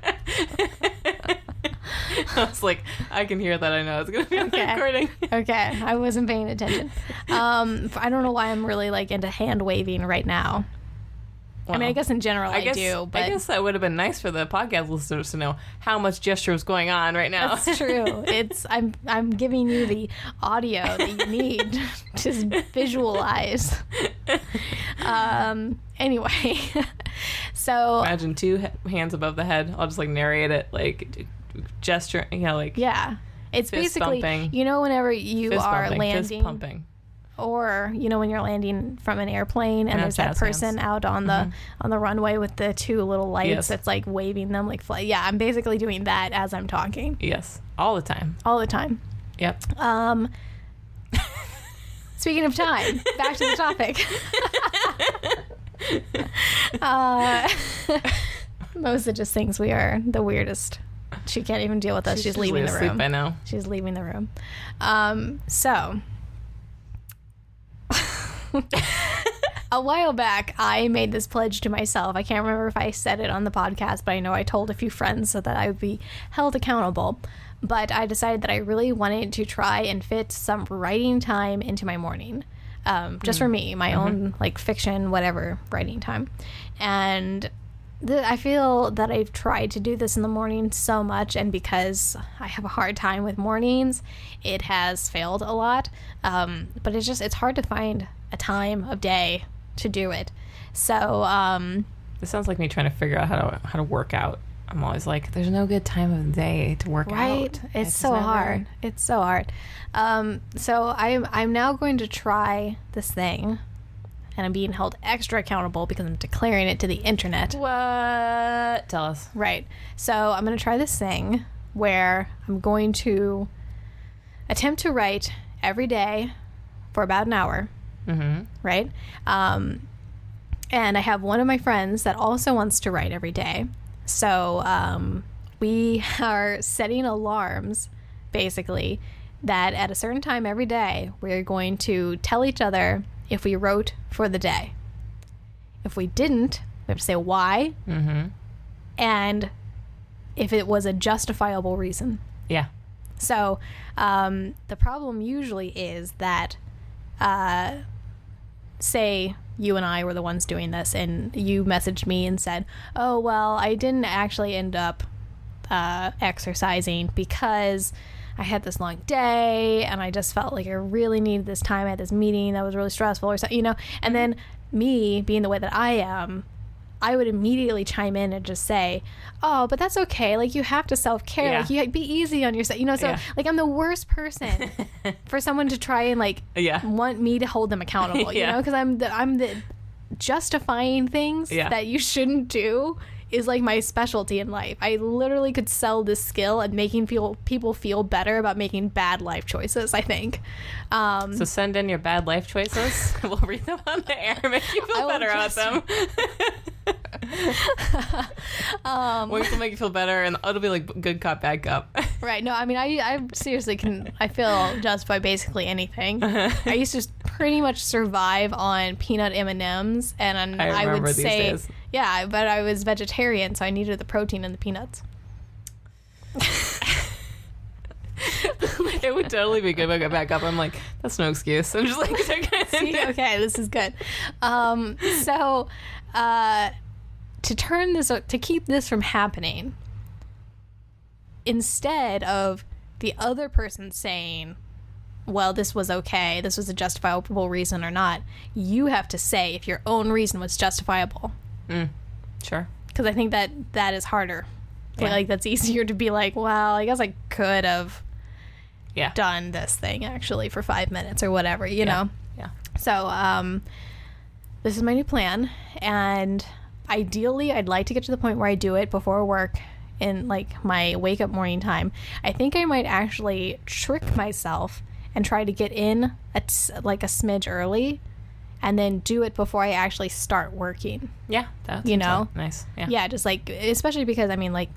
I was like, I can hear that. I know it's going to be on the recording. Okay. I wasn't paying attention. I don't know why I'm really like into hand waving right now. Well, I mean, I guess in general I do, but... I guess that would have been nice for the podcast listeners to know how much gesture was going on right now. That's true. I'm giving you the audio that you need to visualize. Anyway, so... Imagine 2 hands above the head. I'll just like narrate it, like gesture, like... Yeah. It's basically, bumping, whenever you are bumping, landing... Fist pumping. Or, when you're landing from an airplane and there's that person out on the runway with the 2 little lights that's like waving them like fly. Yeah, I'm basically doing that as I'm talking. Yes, all the time. All the time. Yep. Speaking of time, back to the topic. Mosa just thinks we are the weirdest. She can't even deal with us. She's leaving the room. By now. She's leaving the room. So... A while back, I made this pledge to myself. I can't remember if I said it on the podcast, but I know I told a few friends so that I would be held accountable. But I decided that I really wanted to try and fit some writing time into my morning. Just for me, my own like fiction, whatever, writing time. And I feel that I've tried to do this in the morning so much, and because I have a hard time with mornings, it has failed a lot. But it's hard to find a time of day to do it. So this sounds like me trying to figure out how to work out. I'm always like, there's no good time of the day to work out. Right? It's so hard. It's so hard. So I'm now going to try this thing, and I'm being held extra accountable because I'm declaring it to the internet. What? Tell us. Right. So I'm going to try this thing where I'm going to attempt to write every day for about an hour. Mm-hmm. Right? And I have one of my friends that also wants to write every day. So we are setting alarms, basically, that at a certain time every day, we're going to tell each other if we wrote for the day. If we didn't, we have to say why, and if it was a justifiable reason. Yeah. So the problem usually is that, say you and I were the ones doing this, and you messaged me and said, oh, well, I didn't actually end up exercising because I had this long day and I just felt like I really needed this time at this meeting that was really stressful or something, and then me being the way that I am, I would immediately chime in and just say, oh, but that's okay. Like, you have to self-care. Yeah. Like, you be easy on yourself. So, like, I'm the worst person for someone to try and, like, want me to hold them accountable, because I'm the justifying things that you shouldn't do is like my specialty in life. I literally could sell this skill at making people feel better about making bad life choices, I think. So send in your bad life choices. We'll read them on the air and make you feel better about them. Winx will make you feel better, and it'll be like good cop, bad cop. Right. No, I mean, I seriously I feel justified basically anything. I used to pretty much survive on peanut M&Ms, and I would say, days. Yeah, but I was vegetarian, so I needed the protein in the peanuts. It would totally be good if I got back up. I'm like, that's no excuse. I'm just like, see, okay, this is good. To keep this from happening, instead of the other person saying, well, this was okay, this was a justifiable reason or not, you have to say if your own reason was justifiable. Sure. Because I think that is harder. Yeah. Like, that's easier to be like, well, I guess I could have done this thing actually for 5 minutes or whatever, you know? Yeah. So, this is my new plan, and ideally I'd like to get to the point where I do it before work in like my wake up morning time. I think I might actually trick myself and try to get in like a smidge early and then do it before I actually start working. Yeah, that's nice. Yeah, just like, especially because I mean, like,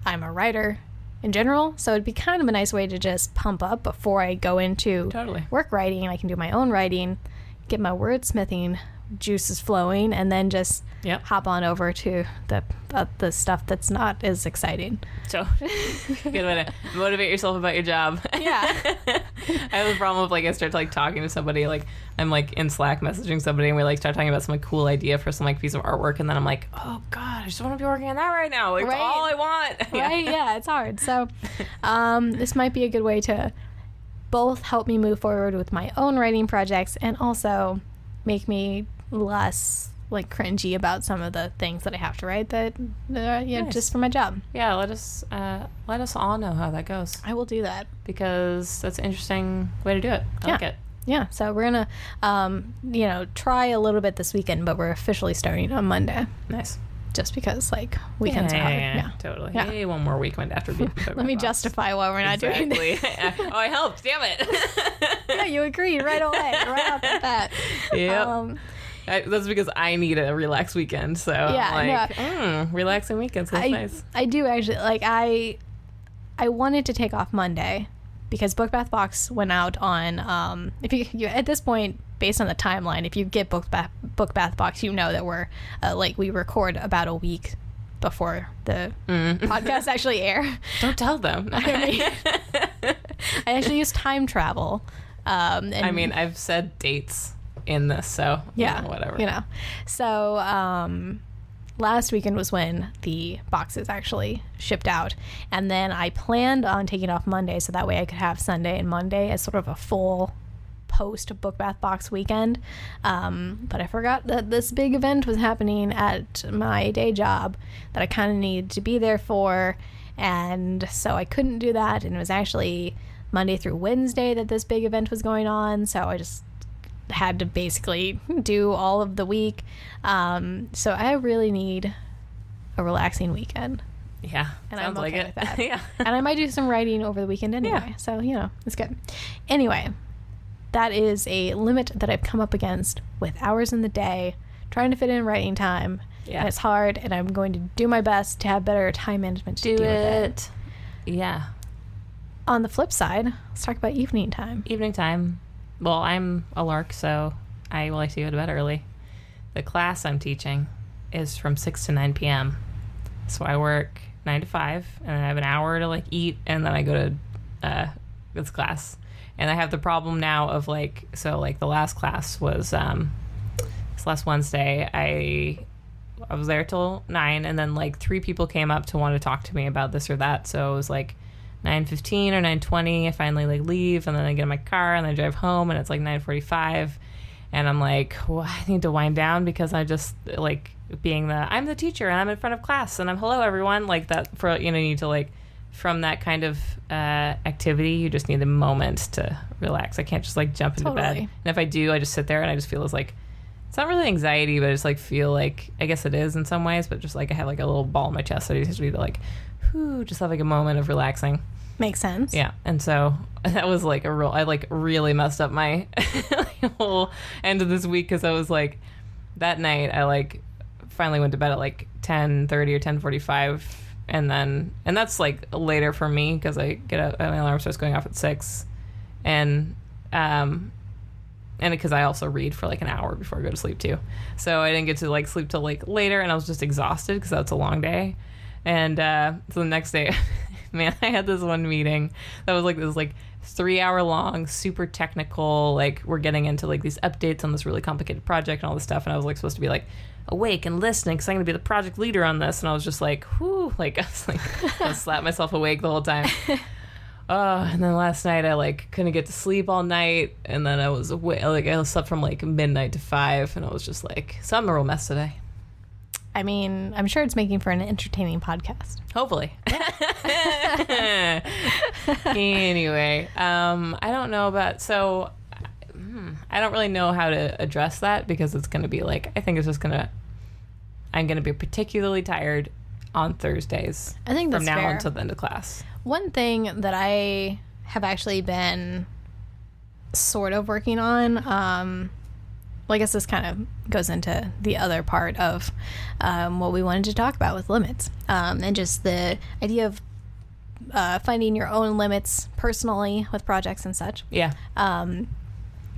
I'm a writer in general, so it'd be kind of a nice way to just pump up before I go into work writing. I can do my own writing, get my wordsmithing juices flowing, and then just hop on over to the stuff that's not as exciting. So good way to motivate yourself about your job. Yeah. I have a problem with, like, I start to, like, talking to somebody, like, I'm like in Slack messaging somebody, and we like start talking about some like cool idea for some like piece of artwork, and then I'm like, oh god, I just want to be working on that right now, like, all I want. Right. Yeah, it's hard. So this might be a good way to both help me move forward with my own writing projects and also make me less like cringy about some of the things that I have to write that nice. Just for my job. Yeah, let us all know how that goes. I will do that, because that's an interesting way to do it. I like it. Yeah, so we're gonna try a little bit this weekend, but we're officially starting on Monday. Nice. Just because, like, weekends are hard. Yeah, totally. Yeah. Hey, one more weekend after being Let me justify why we're not doing this. Oh, I helped. Damn it. Yeah, you agreed right away, right off the bat. Yep. That's because I need a relaxed weekend. So, relaxing weekends. That's nice. I do actually. Like, I wanted to take off Monday because Book Bath Box went out on, if you at this point, based on the timeline, if you get Book Bath Box, you know that we're, we record about a week before the podcast actually air. Don't tell them. I actually use time travel. I mean, I've said dates in this, so whatever. So last weekend was when the boxes actually shipped out, and then I planned on taking off Monday so that way I could have Sunday and Monday as sort of a full post Book Bath Box weekend, but I forgot that this big event was happening at my day job that I kind of needed to be there for, and so I couldn't do that, and it was actually Monday through Wednesday that this big event was going on, so I just had to basically do all of the week. So I really need a relaxing weekend. Yeah, and sounds I'm okay like with it. that. Yeah. And I might do some writing over the weekend anyway. Yeah. So, it's good. Anyway, that is a limit that I've come up against with hours in the day, trying to fit in writing time. Yeah. And it's hard, and I'm going to do my best to have better time management to deal with it. Yeah. On the flip side, let's talk about evening time. Evening time. Well, I'm a lark, so I like to go to bed early. The class I'm teaching is from 6 to 9 p.m. So I work 9 to 5, and then I have an hour to, like, eat, and then I go to this class. And I have the problem now of, like, so, like, the last class was this last Wednesday. I was there till 9, and then, like, 3 people came up to want to talk to me about this or that. So it was, like, 9:15 or 9:20, I finally, like, leave, and then I get in my car, and I drive home, and it's, like, 9:45, and I'm like, well, I need to wind down because I just, like, I'm the teacher, and I'm in front of class, and I'm, hello, everyone, like, that, for, you need to, like, from that kind of activity, you just need a moment to relax. I can't just, like, jump into bed, and if I do, I just sit there, and I just feel this, like, It's not really anxiety, but I just like feel like, I guess it is in some ways, but just like I have like a little ball in my chest. So I just need to like, just have like a moment of relaxing. Makes sense. Yeah. And so that was like I like really messed up my whole end of this week, because I was like, that night I like finally went to bed at like 10:30 or 10:45. And that's like later for me, because I get up, my alarm starts going off at 6. And because I also read for like an hour before I go to sleep too. So I didn't get to like sleep till like later, and I was just exhausted because that's a long day. And so the next day, man, I had this one meeting that was like this like 3-hour long, super technical, like we're getting into like these updates on this really complicated project and all this stuff. And I was like supposed to be like awake and listening because I'm going to be the project leader on this. And I was just like, whoo, like I was like, I slapped myself awake the whole time. And then last night I like couldn't get to sleep all night, and then I was awake, like I slept from like midnight to 5, and I was just like, so I'm a real mess today. I mean, I'm sure it's making for an entertaining podcast. Hopefully. Anyway, I don't know about, so I don't really know how to address that, because it's going to be like, I think it's just I'm going to be particularly tired on Thursdays. I think that's from now fair. until the end of class. One thing that I have actually been sort of working on, well, I guess this kind of goes into the other part of what we wanted to talk about with limits, and just the idea of finding your own limits personally with projects and such. Yeah.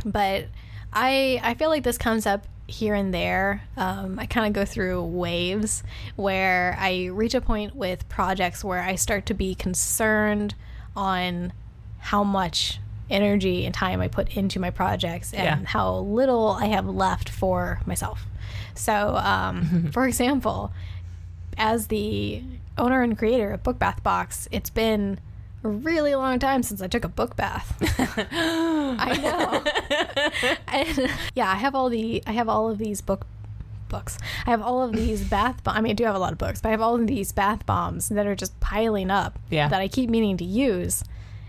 But I feel like this comes up here and there. I kind of go through waves where I reach a point with projects where I start to be concerned on how much energy and time I put into my projects and how little I have left for myself. So, for example, as the owner and creator of Book Bath Box, it's been a really long time since I took a book bath. I know. I have all of these books. I have all of these bath bombs. I mean, I do have a lot of books, but I have all of these bath bombs that are just piling up that I keep meaning to use,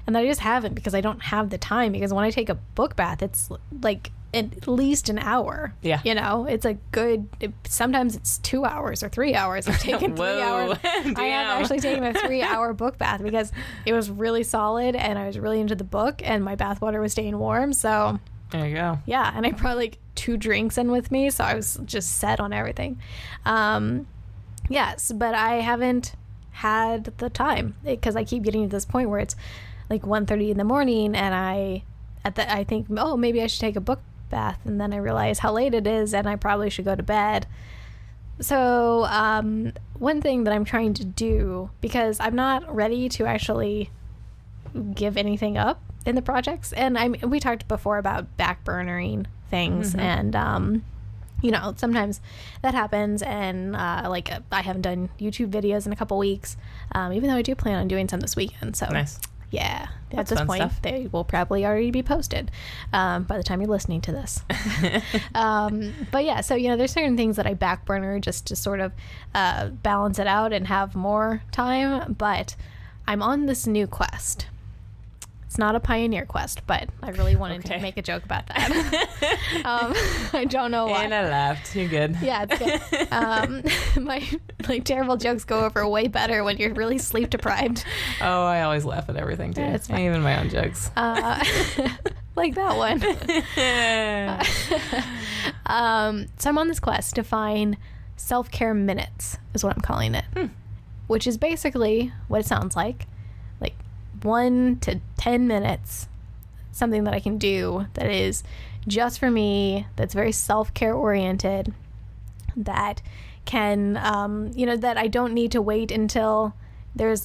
and that I just haven't because I don't have the time. Because when I take a book bath, it's like at least an hour. Yeah. You know, it's a good, sometimes it's 2 hours or 3 hours. I've taken 3 hours. I have actually taken a 3-hour book bath because it was really solid and I was really into the book and my bath water was staying warm. So there you go. Yeah. And I brought like 2 drinks in with me. So I was just set on everything. Yes, but I haven't had the time because I keep getting to this point where it's like 1:30 in the morning and I think, oh, maybe I should take a book bath, and then I realize how late it is and I probably should go to bed. So one thing that I'm trying to do, because I'm not ready to actually give anything up in the projects, and we talked before about backburnering things, and you know, sometimes that happens, and like I haven't done YouTube videos in a couple weeks, even though I do plan on doing some this weekend. So nice. Yeah, that's at this point, stuff. They will probably already be posted by the time you're listening to this. But yeah, so, you know, there's certain things that I backburner just to sort of balance it out and have more time. But I'm on this new quest. It's not a pioneer quest, but I really wanted to make a joke about that. I don't know why. And I laughed. You're good. Yeah, it's good. My terrible jokes go over way better when you're really sleep deprived. Oh, I always laugh at everything too. Yeah, even my own jokes. Like that one. So I'm on this quest to find self-care minutes, is what I'm calling it, which is basically what it sounds like 1 to 10 minutes, something that I can do that is just for me, that's very self-care oriented, that can, you know, that I don't need to wait until there's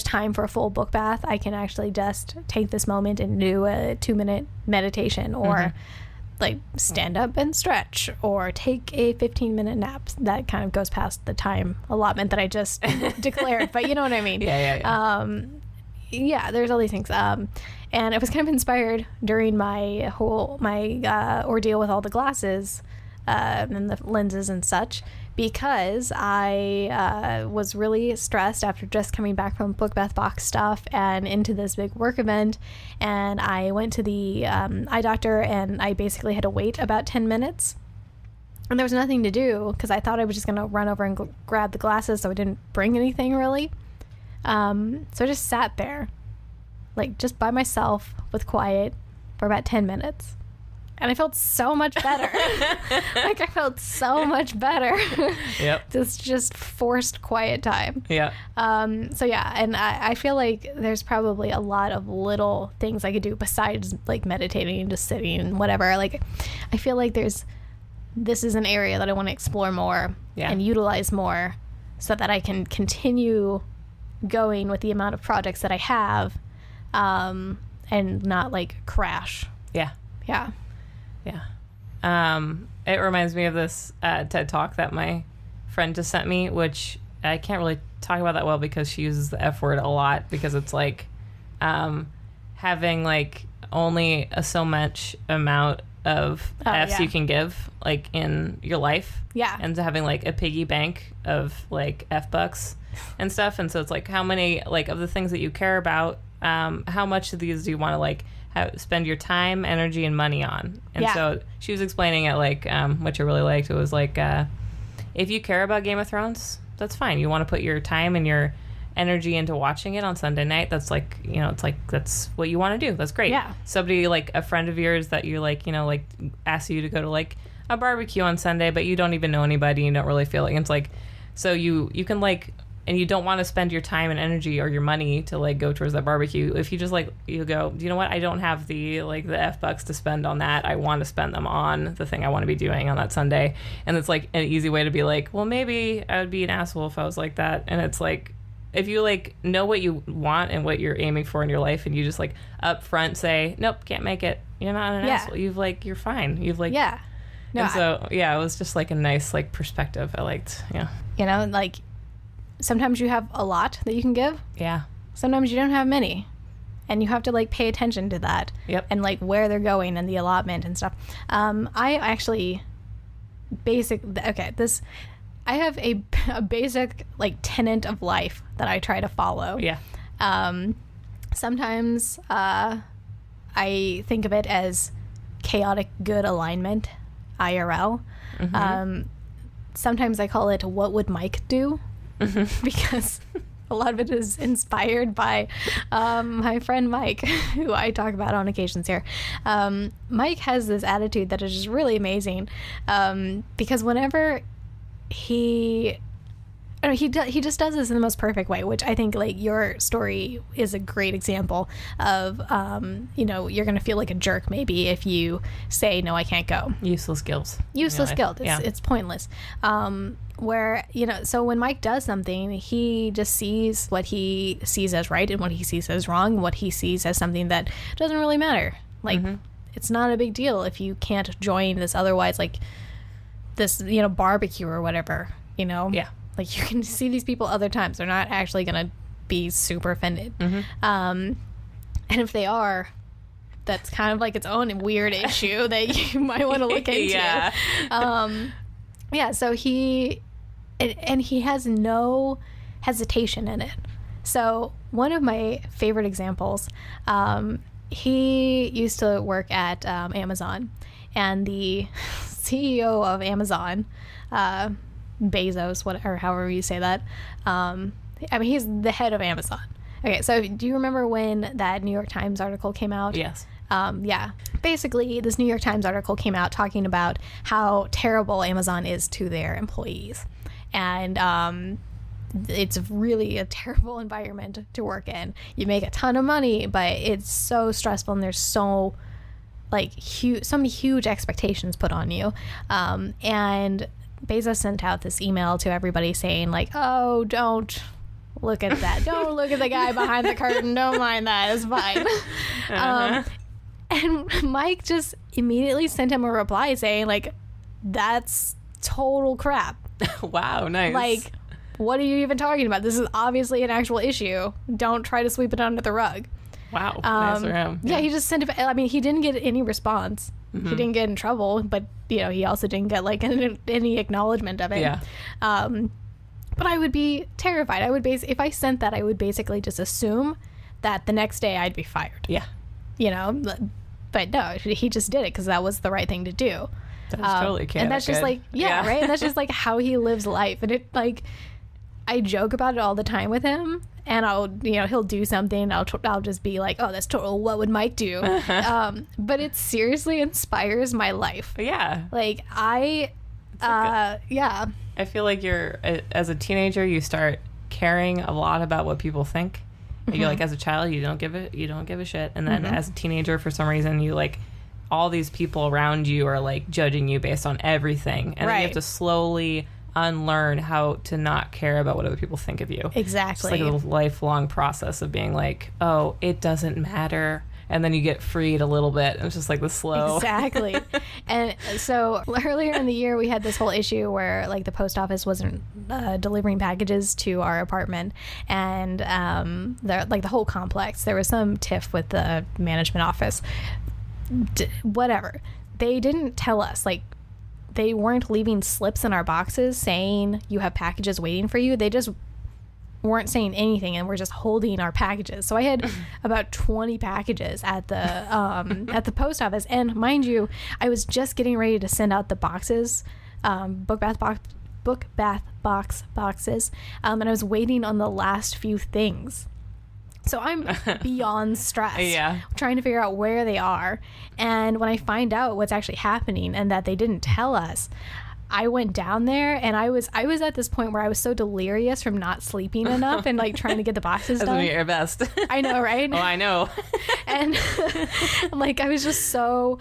time for a full book bath. I can actually just take this moment and do a 2-minute meditation, or like stand up and stretch, or take a 15-minute nap. That kind of goes past the time allotment that I just declared, but you know what I mean? Yeah. Yeah, there's all these things. And I was kind of inspired during my ordeal with all the glasses and the lenses and such, because I was really stressed after just coming back from Book Bath Box stuff and into this big work event. And I went to the eye doctor, and I basically had to wait about 10 minutes And there was nothing to do because I thought I was just going to run over and grab the glasses, so I didn't bring anything really. So I just sat there, like just by myself with quiet for about 10 minutes. And I felt so much better. Like, I felt so much better. Yep. This just forced quiet time. Yeah. So yeah, and I feel like there's probably a lot of little things I could do besides like meditating and just sitting and whatever. Like, I feel like this is an area that I want to explore more and utilize more so that I can continue going with the amount of projects that I have, and not like crash. Yeah. Yeah. Yeah. It reminds me of this TED Talk that my friend just sent me, which I can't really talk about that well because she uses the F word a lot, because it's like having like only so much amount of F's you can give like in your life. Yeah. And having like a piggy bank of like F bucks and stuff. And so it's like, how many like of the things that you care about, how much of these do you want to like spend your time, energy, and money on? And so she was explaining it like, which I really liked. It was like, if you care about Game of Thrones, that's fine. You want to put your time and your energy into watching it on Sunday night. That's like, you know, it's like, that's what you want to do. That's great. Yeah. Somebody like a friend of yours that you like, you know, like asks you to go to like a barbecue on Sunday, but you don't even know anybody. You don't really feel like it's like, so you can like, and you don't want to spend your time and energy or your money to like go towards that barbecue. If you just like, you go, you know what? I don't have the like the F bucks to spend on that. I want to spend them on the thing I want to be doing on that Sunday. And it's like an easy way to be like, well, maybe I would be an asshole if I was like that. And it's like, if you like know what you want and what you're aiming for in your life, and you just like up front say, nope, can't make it, you're not an asshole. You've like, you're fine. You've like, No, and so it was just like a nice like perspective I liked. Yeah. You know, like, sometimes you have a lot that you can give. Yeah. Sometimes you don't have many. And you have to, like, pay attention to that. Yep. And, like, where they're going and the allotment and stuff. I actually, I have a basic, like, tenet of life that I try to follow. Yeah. Sometimes I think of it as chaotic good alignment, IRL. Mm-hmm. Sometimes I call it what would Mike do? Because a lot of it is inspired by my friend Mike, who I talk about on occasions here. Mike has this attitude that is just really amazing, because whenever he just does this in the most perfect way, which I think like your story is a great example of. You know, you're going to feel like a jerk maybe if you say, no, I can't go. Useless guilt. It's pointless. Where, you know, so when Mike does something, he just sees what he sees as right and what he sees as wrong, what he sees as something that doesn't really matter. Like, it's not a big deal if you can't join this otherwise, like, this, you know, barbecue or whatever, you know? Yeah. Like, you can see these people other times. They're not actually going to be super offended. And if they are, that's kind of like its own weird issue that you might want to look into. Yeah. So he has no hesitation in it. So one of my favorite examples, he used to work at Amazon, and the CEO of Amazon, Bezos, whatever, however you say that, I mean, he's the head of Amazon. Okay, so do you remember when that New York Times article came out? Yes. Yeah. Basically, this New York Times article came out talking about how terrible Amazon is to their employees. And it's really a terrible environment to work in. You make a ton of money, but it's so stressful, and there's so many huge expectations put on you. And Bezos sent out this email to everybody saying, like, oh, don't look at that. Don't look at the guy behind the curtain. Don't mind that. It's fine. And Mike just immediately sent him a reply saying, like, that's total crap. Wow, nice. Like, what are you even talking about? This is obviously an actual issue. Don't try to sweep it under the rug. Wow, nice for him. Yeah, he just sent it. I mean, he didn't get any response. He didn't get in trouble, but, you know, he also didn't get, like, any acknowledgement of it. Yeah. But I would be terrified. If I sent that, I would basically just assume that the next day I'd be fired. Yeah. You know, but no, he just did it because that was the right thing to do. That's totally chaotic. And that's just like, right? And that's just like how he lives life. And it like, I joke about it all the time with him, and he'll do something. I'll just be like, oh, that's total. What would Mike do? But it seriously inspires my life. Yeah. Like I feel like as a teenager, you start caring a lot about what people think. You're like, as a child, you don't give a shit. And then as a teenager, for some reason, you like, all these people around you are like judging you based on everything. And then you have to slowly unlearn how to not care about what other people think of you. Exactly. It's like a lifelong process of being like, oh, it doesn't matter. And then you get freed a little bit. And it's just like the slow. Exactly. And so earlier in the year, we had this whole issue where like the post office wasn't delivering packages to our apartment. And like the whole complex, there was some tiff with the management office. Whatever. They didn't tell us, like, they weren't leaving slips in our boxes saying you have packages waiting for you. They just weren't saying anything, and we're just holding our packages. So I had about 20 packages at the post office, and mind you, I was just getting ready to send out the boxes, book bath box boxes, and I was waiting on the last few things. So I'm beyond stressed, trying to figure out where they are. And when I find out what's actually happening and that they didn't tell us, I went down there, and I was at this point where I was so delirious from not sleeping enough and like trying to get the boxes done. That's your best. I know, right? Oh, I know. And like I was just so...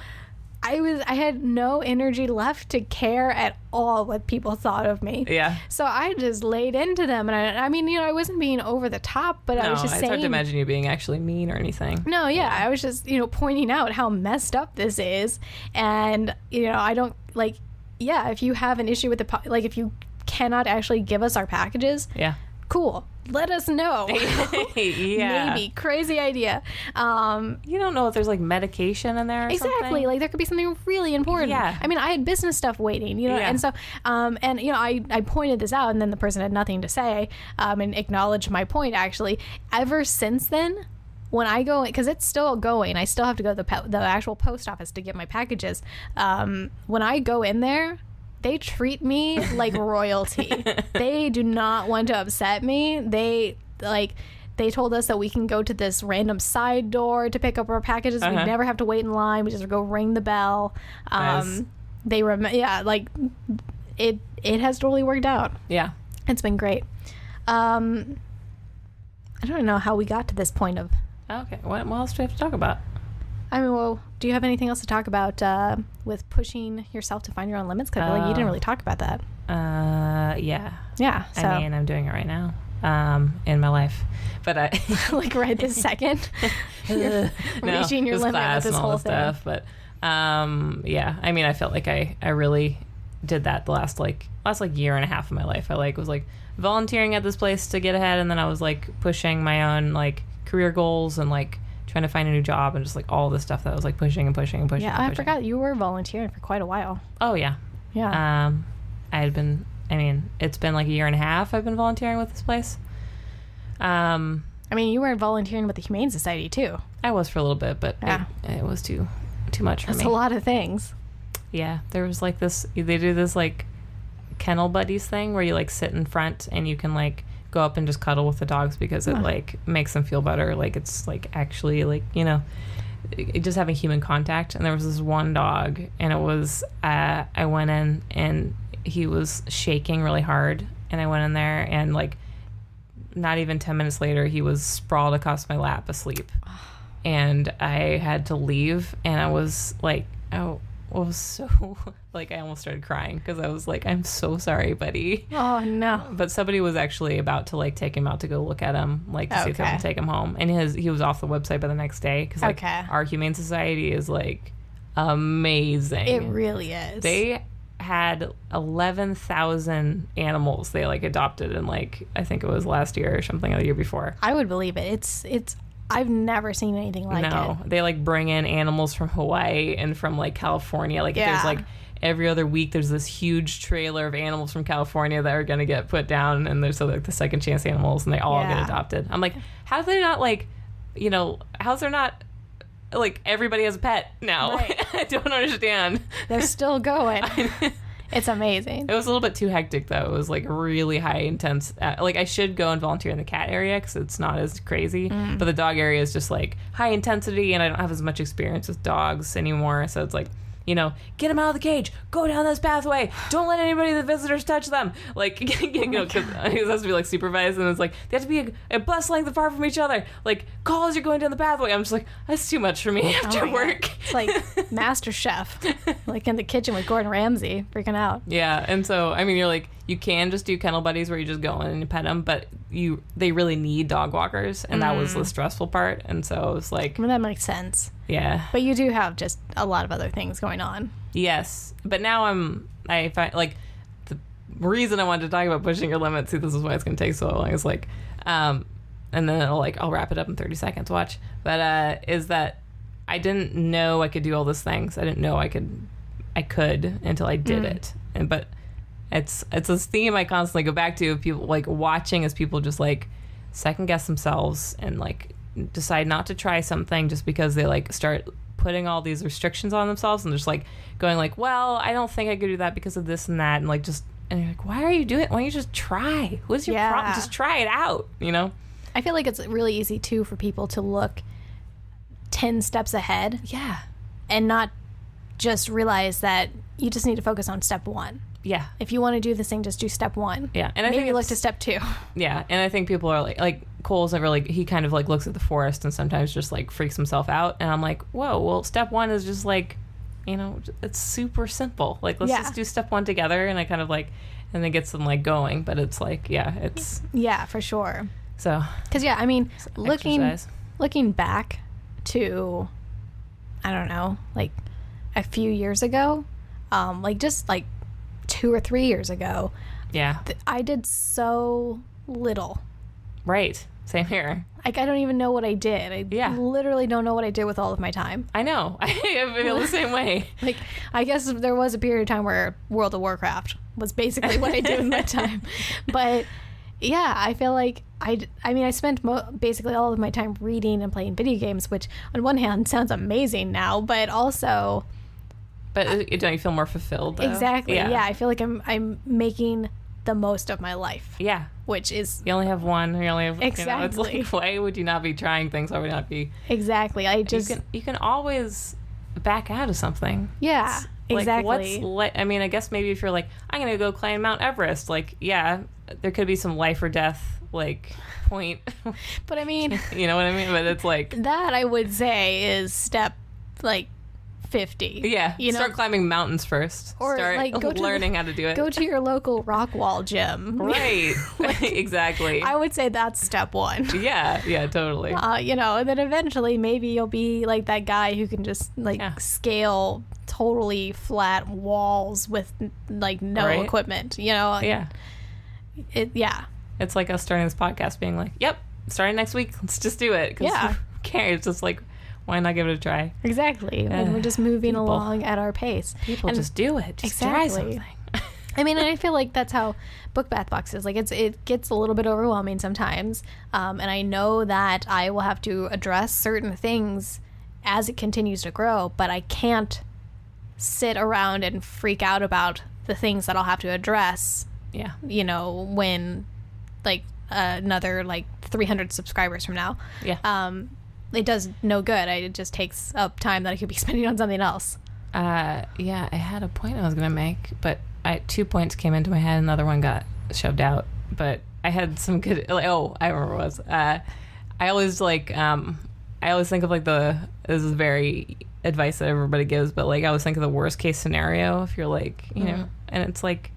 I had no energy left to care at all what people thought of me. Yeah. So I just laid into them. And I mean, I wasn't being over the top, but I was just saying... it's hard to imagine you being actually mean or anything. No, yeah. I was just, pointing out how messed up this is. And, I don't, like, if you have an issue with if you cannot actually give us our packages... Yeah. Cool. Let us know. Yeah. Maybe. Crazy idea. You don't know if there's like medication in there or exactly. something. Like there could be something really important. Yeah. I mean, I had business stuff waiting, and so, I pointed this out, and then the person had nothing to say, and acknowledged my point actually. Ever since then, when I go, because it's still going, I still have to go to the actual post office to get my packages. When I go in there, they treat me like royalty. They do not want to upset me. They told us that we can go to this random side door to pick up our packages. We never have to wait in line. We just go ring the bell. Nice. It has totally worked out. Yeah. It's been great. I don't know how we got to this point of... Okay. What else do we have to talk about? I mean, well, do you have anything else to talk about with pushing yourself to find your own limits? Because I feel like you didn't really talk about that. Yeah. Yeah. So. I mean, I'm doing it right now in my life. But I... like right this second? Reaching your limit with this whole thing. Stuff, but yeah. I mean, I felt like I really did that the last year and a half of my life. I was volunteering at this place to get ahead, and then I was like pushing my own like career goals and like trying to find a new job and just like all this stuff that I was like pushing and pushing and pushing. Yeah, I forgot you were volunteering for quite a while. Oh yeah. Yeah. It's been like a year and a half I've been volunteering with this place. I mean, you were volunteering with the Humane Society too. I was for a little bit, but it was too much for me. That's a lot of things. Yeah, there was like this. They do this like kennel buddies thing where you like sit in front and you can like go up and just cuddle with the dogs because it like makes them feel better. Like it's like actually like just having human contact. And there was this one dog, and it was I went in and he was shaking really hard, and I went in there and like not even 10 minutes later he was sprawled across my lap asleep. And I had to leave, and I was like, I was so like I almost started crying because I was like, I'm so sorry, buddy. Oh no. But somebody was actually about to like take him out to go look at him, like to see if they can take him home, and he was off the website by the next day because like our Humane Society is like amazing. It really is. They had 11,000 animals they like adopted in like I think it was last year or something, or the year before. I would believe it. It's I've never seen anything like it. No, they like bring in animals from Hawaii and from like California. Like there's like every other week there's this huge trailer of animals from California that are going to get put down, and there's like the second chance animals, and they all get adopted. I'm like, how do they not like, how's there not like everybody has a pet now. Right. I don't understand. They're still going. It's amazing. It was a little bit too hectic, though. It was like really high intense. Like I should go and volunteer in the cat area because it's not as crazy. But the dog area is just like high intensity, and I don't have as much experience with dogs anymore. So it's like, you know, get them out of the cage, go down this pathway, don't let anybody, the visitors, touch them. Like, you know, because it has to be like supervised, and it's like they have to be a bus length apart from each other. Like, call as you're going down the pathway. I'm just like, that's too much for me after work. God. It's like Master Chef, like in the kitchen with Gordon Ramsay, freaking out. Yeah, and so I mean, you're like, you can just do kennel buddies where you just go in and you pet them, but they really need dog walkers, and that was the stressful part. And so it was like, I mean, that makes sense. Yeah, but you do have just a lot of other things going on. Yes, but now I find like the reason I wanted to talk about pushing your limits. See, this is why it's going to take so long. Is like, and then I'll wrap it up in 30 seconds. Watch, but is that I didn't know I could do all those things. I didn't know I could until I did it, but. It's this theme I constantly go back to of people like watching as people just like second guess themselves and like decide not to try something just because they like start putting all these restrictions on themselves and just like going like, well, I don't think I could do that because of this and that, and like just, and you're like, why are you doing it? Why don't you just try? What's your problem? Just try it out, you know? I feel like it's really easy too for people to look 10 steps ahead. Yeah. And not just realize that you just need to focus on step 1. Yeah. If you want to do this thing, just do step 1. Yeah. And I maybe think look to step 2. Yeah. And I think people are like Cole's never like, he kind of like looks at the forest and sometimes just like freaks himself out. And I'm like, whoa, well, step 1 is just like, you know, it's super simple. Like, let's just do step 1 together. And I kind of like, and it gets them like going. But it's like, yeah, it's. Yeah, for sure. So. Because, yeah, I mean, looking back to, I don't know, like a few years ago, like just like 2 or 3 years ago, I did so little. Right. Same here. Like, I don't even know what I did. I literally don't know what I did with all of my time. I know. I feel the same way. Like, I guess there was a period of time where World of Warcraft was basically what I did with my time. But yeah, I feel like I mean, I spent basically all of my time reading and playing video games, which on one hand sounds amazing now, but also. But don't you feel more fulfilled, though? Exactly. Yeah, I feel like I'm making the most of my life. Yeah. Which is... You only have one. You only have... Exactly. You know, it's like, why would you not be trying things? Why would you not be... Exactly. You can always back out of something. Yeah, exactly. I mean, I guess maybe if you're like, I'm going to go climb Mount Everest, like, yeah, there could be some life or death, like, point. But I mean... You know what I mean? But it's like... That, I would say, is step, like... 50. Yeah. You know? Start climbing mountains first. Or start like learning how to do it. Go to your local rock wall gym. Right. Exactly. I would say that's step 1. Yeah, totally. You know, and then eventually maybe you'll be like that guy who can just like scale totally flat walls with like no equipment, you know? Yeah. It's like us starting this podcast being like, yep, starting next week. Let's just do it. Yeah. Who cares? It's just like, why not give it a try? Exactly. And we're just moving along at our pace. People just do it. Just try something. I mean, and I feel like that's how Book Bath Box is. Like, it gets a little bit overwhelming sometimes. And I know that I will have to address certain things as it continues to grow, but I can't sit around and freak out about the things that I'll have to address. Yeah. You know, when, like, another, like, 300 subscribers from now. Yeah. It does no good. It just takes up time that I could be spending on something else. Yeah, I had a point I was going to make, but 2 points came into my head, another one got shoved out. But I had some good, I remember what it was. I always think of like this is very advice that everybody gives, but like I always think of the worst case scenario if you're like, you know, and it's like,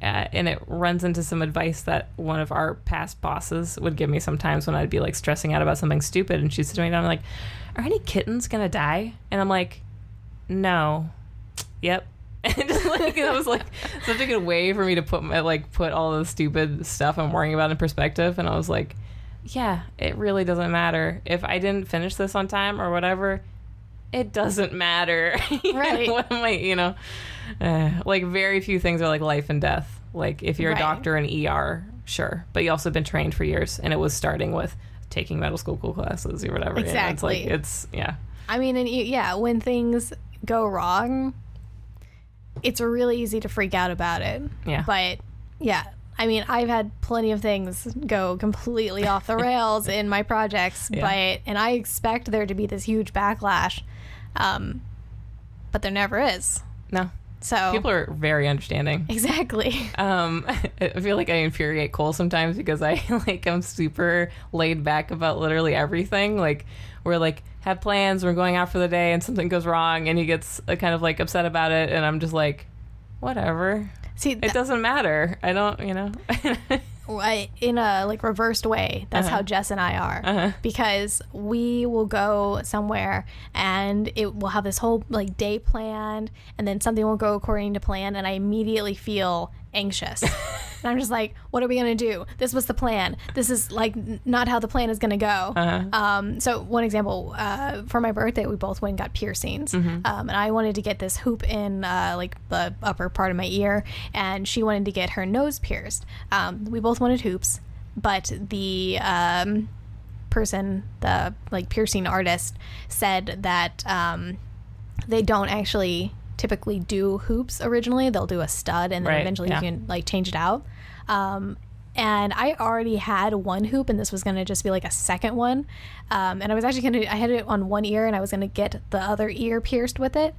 and it runs into some advice that one of our past bosses would give me sometimes when I'd be like stressing out about something stupid, and she'd sit me down and like, are any kittens gonna die? And I'm like, no. Yep. And just like, it was like such a good way for me to put all the stupid stuff I'm worrying about in perspective. And I was like, yeah, it really doesn't matter if I didn't finish this on time or whatever. It doesn't matter. Right. What am I, you know? Like, very few things are like life and death. Like, if you're a doctor in ER, sure. But you also been trained for years, and it was starting with taking medical school classes or whatever. Exactly. You know, it's like, I mean, and yeah, when things go wrong, it's really easy to freak out about it. Yeah. But yeah, I mean, I've had plenty of things go completely off the rails in my projects, and I expect there to be this huge backlash, but there never is. No. So people are very understanding. Exactly. I feel like I infuriate Cole sometimes because I'm super laid back about literally everything. Like, we're like, have plans, we're going out for the day, and something goes wrong, and he gets kind of like upset about it, and I'm just like, whatever. See, it doesn't matter. I don't, in a like reversed way, that's how Jess and I are, because we will go somewhere and it will have this whole like day planned, and then something will go according to plan, and I immediately feel anxious. And I'm just like, what are we gonna do? This was the plan. This is like not how the plan is gonna go. So one example, for my birthday, we both went and got piercings, and I wanted to get this hoop in like the upper part of my ear, and she wanted to get her nose pierced. We both wanted hoops, but the person, the like piercing artist, said that they don't actually typically do hoops originally. They'll do a stud, and then eventually you can like change it out. And I already had one hoop, and this was going to just be like a second one. And I was actually I had it on one ear, and I was going to get the other ear pierced with it.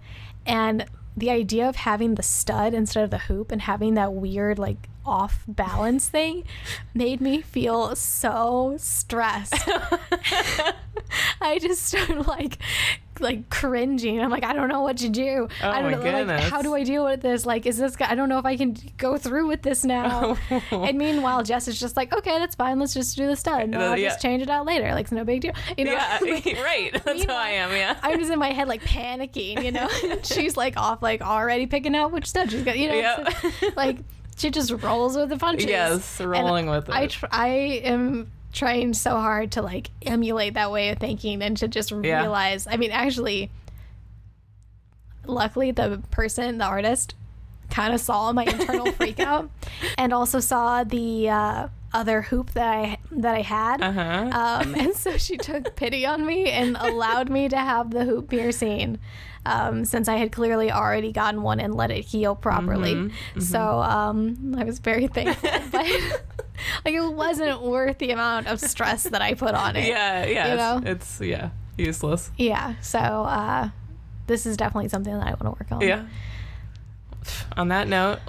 And the idea of having the stud instead of the hoop and having that weird like off balance thing made me feel so stressed. I just started like cringing. I'm like, I don't know what to do. Oh, I don't know, goodness. like, how do I deal with this? Like, is this I don't know if I can go through with this now. And meanwhile, Jess is just like, okay, that's fine. Let's just do the stud. No, I'll just change it out later. Like, it's no big deal. Yeah, right. That's how I am. Yeah. I'm just in my head like panicking. She's like off, like already picking out which stud she's got. So, like, she just rolls with the punches. Yes, rolling with it. I am trying so hard to like emulate that way of thinking and to just realize. I mean, actually, luckily the artist kind of saw my internal freak out and also saw the other hoop that I had, and so she took pity on me and allowed me to have the hoop piercing, since I had clearly already gotten one and let it heal properly. So I was very thankful, but like, it wasn't worth the amount of stress that I put on it. It's useless. So this is definitely something that I want to work on. On that note,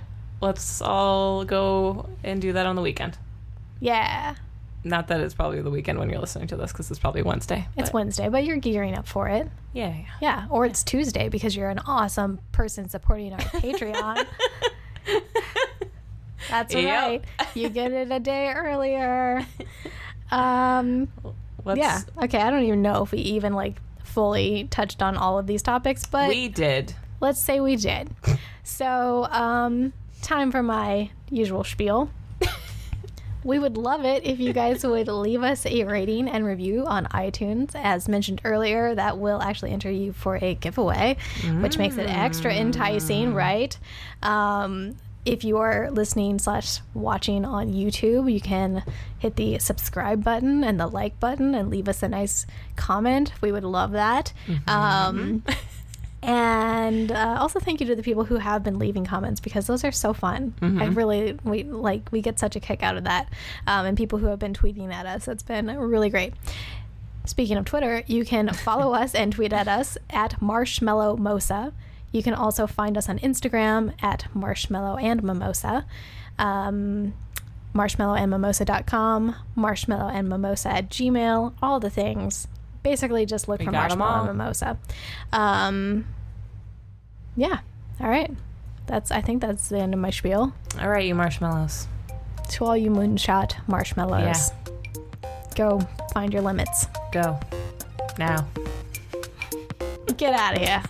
let's all go and do that on the weekend. Not that it's probably the weekend when you're listening to this, because it's probably Wednesday. It's Wednesday, but you're gearing up for it. Yeah. Or it's Tuesday because you're an awesome person supporting our Patreon. That's right. You get it a day earlier. Okay, I don't even know if we even like fully touched on all of these topics, but we did. Let's say we did. So, time for my usual spiel. We would love it if you guys would leave us a rating and review on iTunes. As mentioned earlier, that will actually enter you for a giveaway, which makes it extra enticing, right? If you are listening / watching on YouTube, you can hit the subscribe button and the like button and leave us a nice comment. We would love that. And also thank you to the people who have been leaving comments, because those are so fun. We get such a kick out of that. And people who have been tweeting at us, it's been really great. Speaking of Twitter, you can follow us and tweet at us at Marshmallow Mimosa. You can also find us on Instagram at Marshmallow and Mimosa. marshmallowandmimosa.com, marshmallowandmimosa@gmail, all the things. Basically, just look for Marshmallow Mimosa. All right. I think that's the end of my spiel. All right, you marshmallows. To all you moonshot marshmallows. Go find your limits. Go. Now. Get out of here.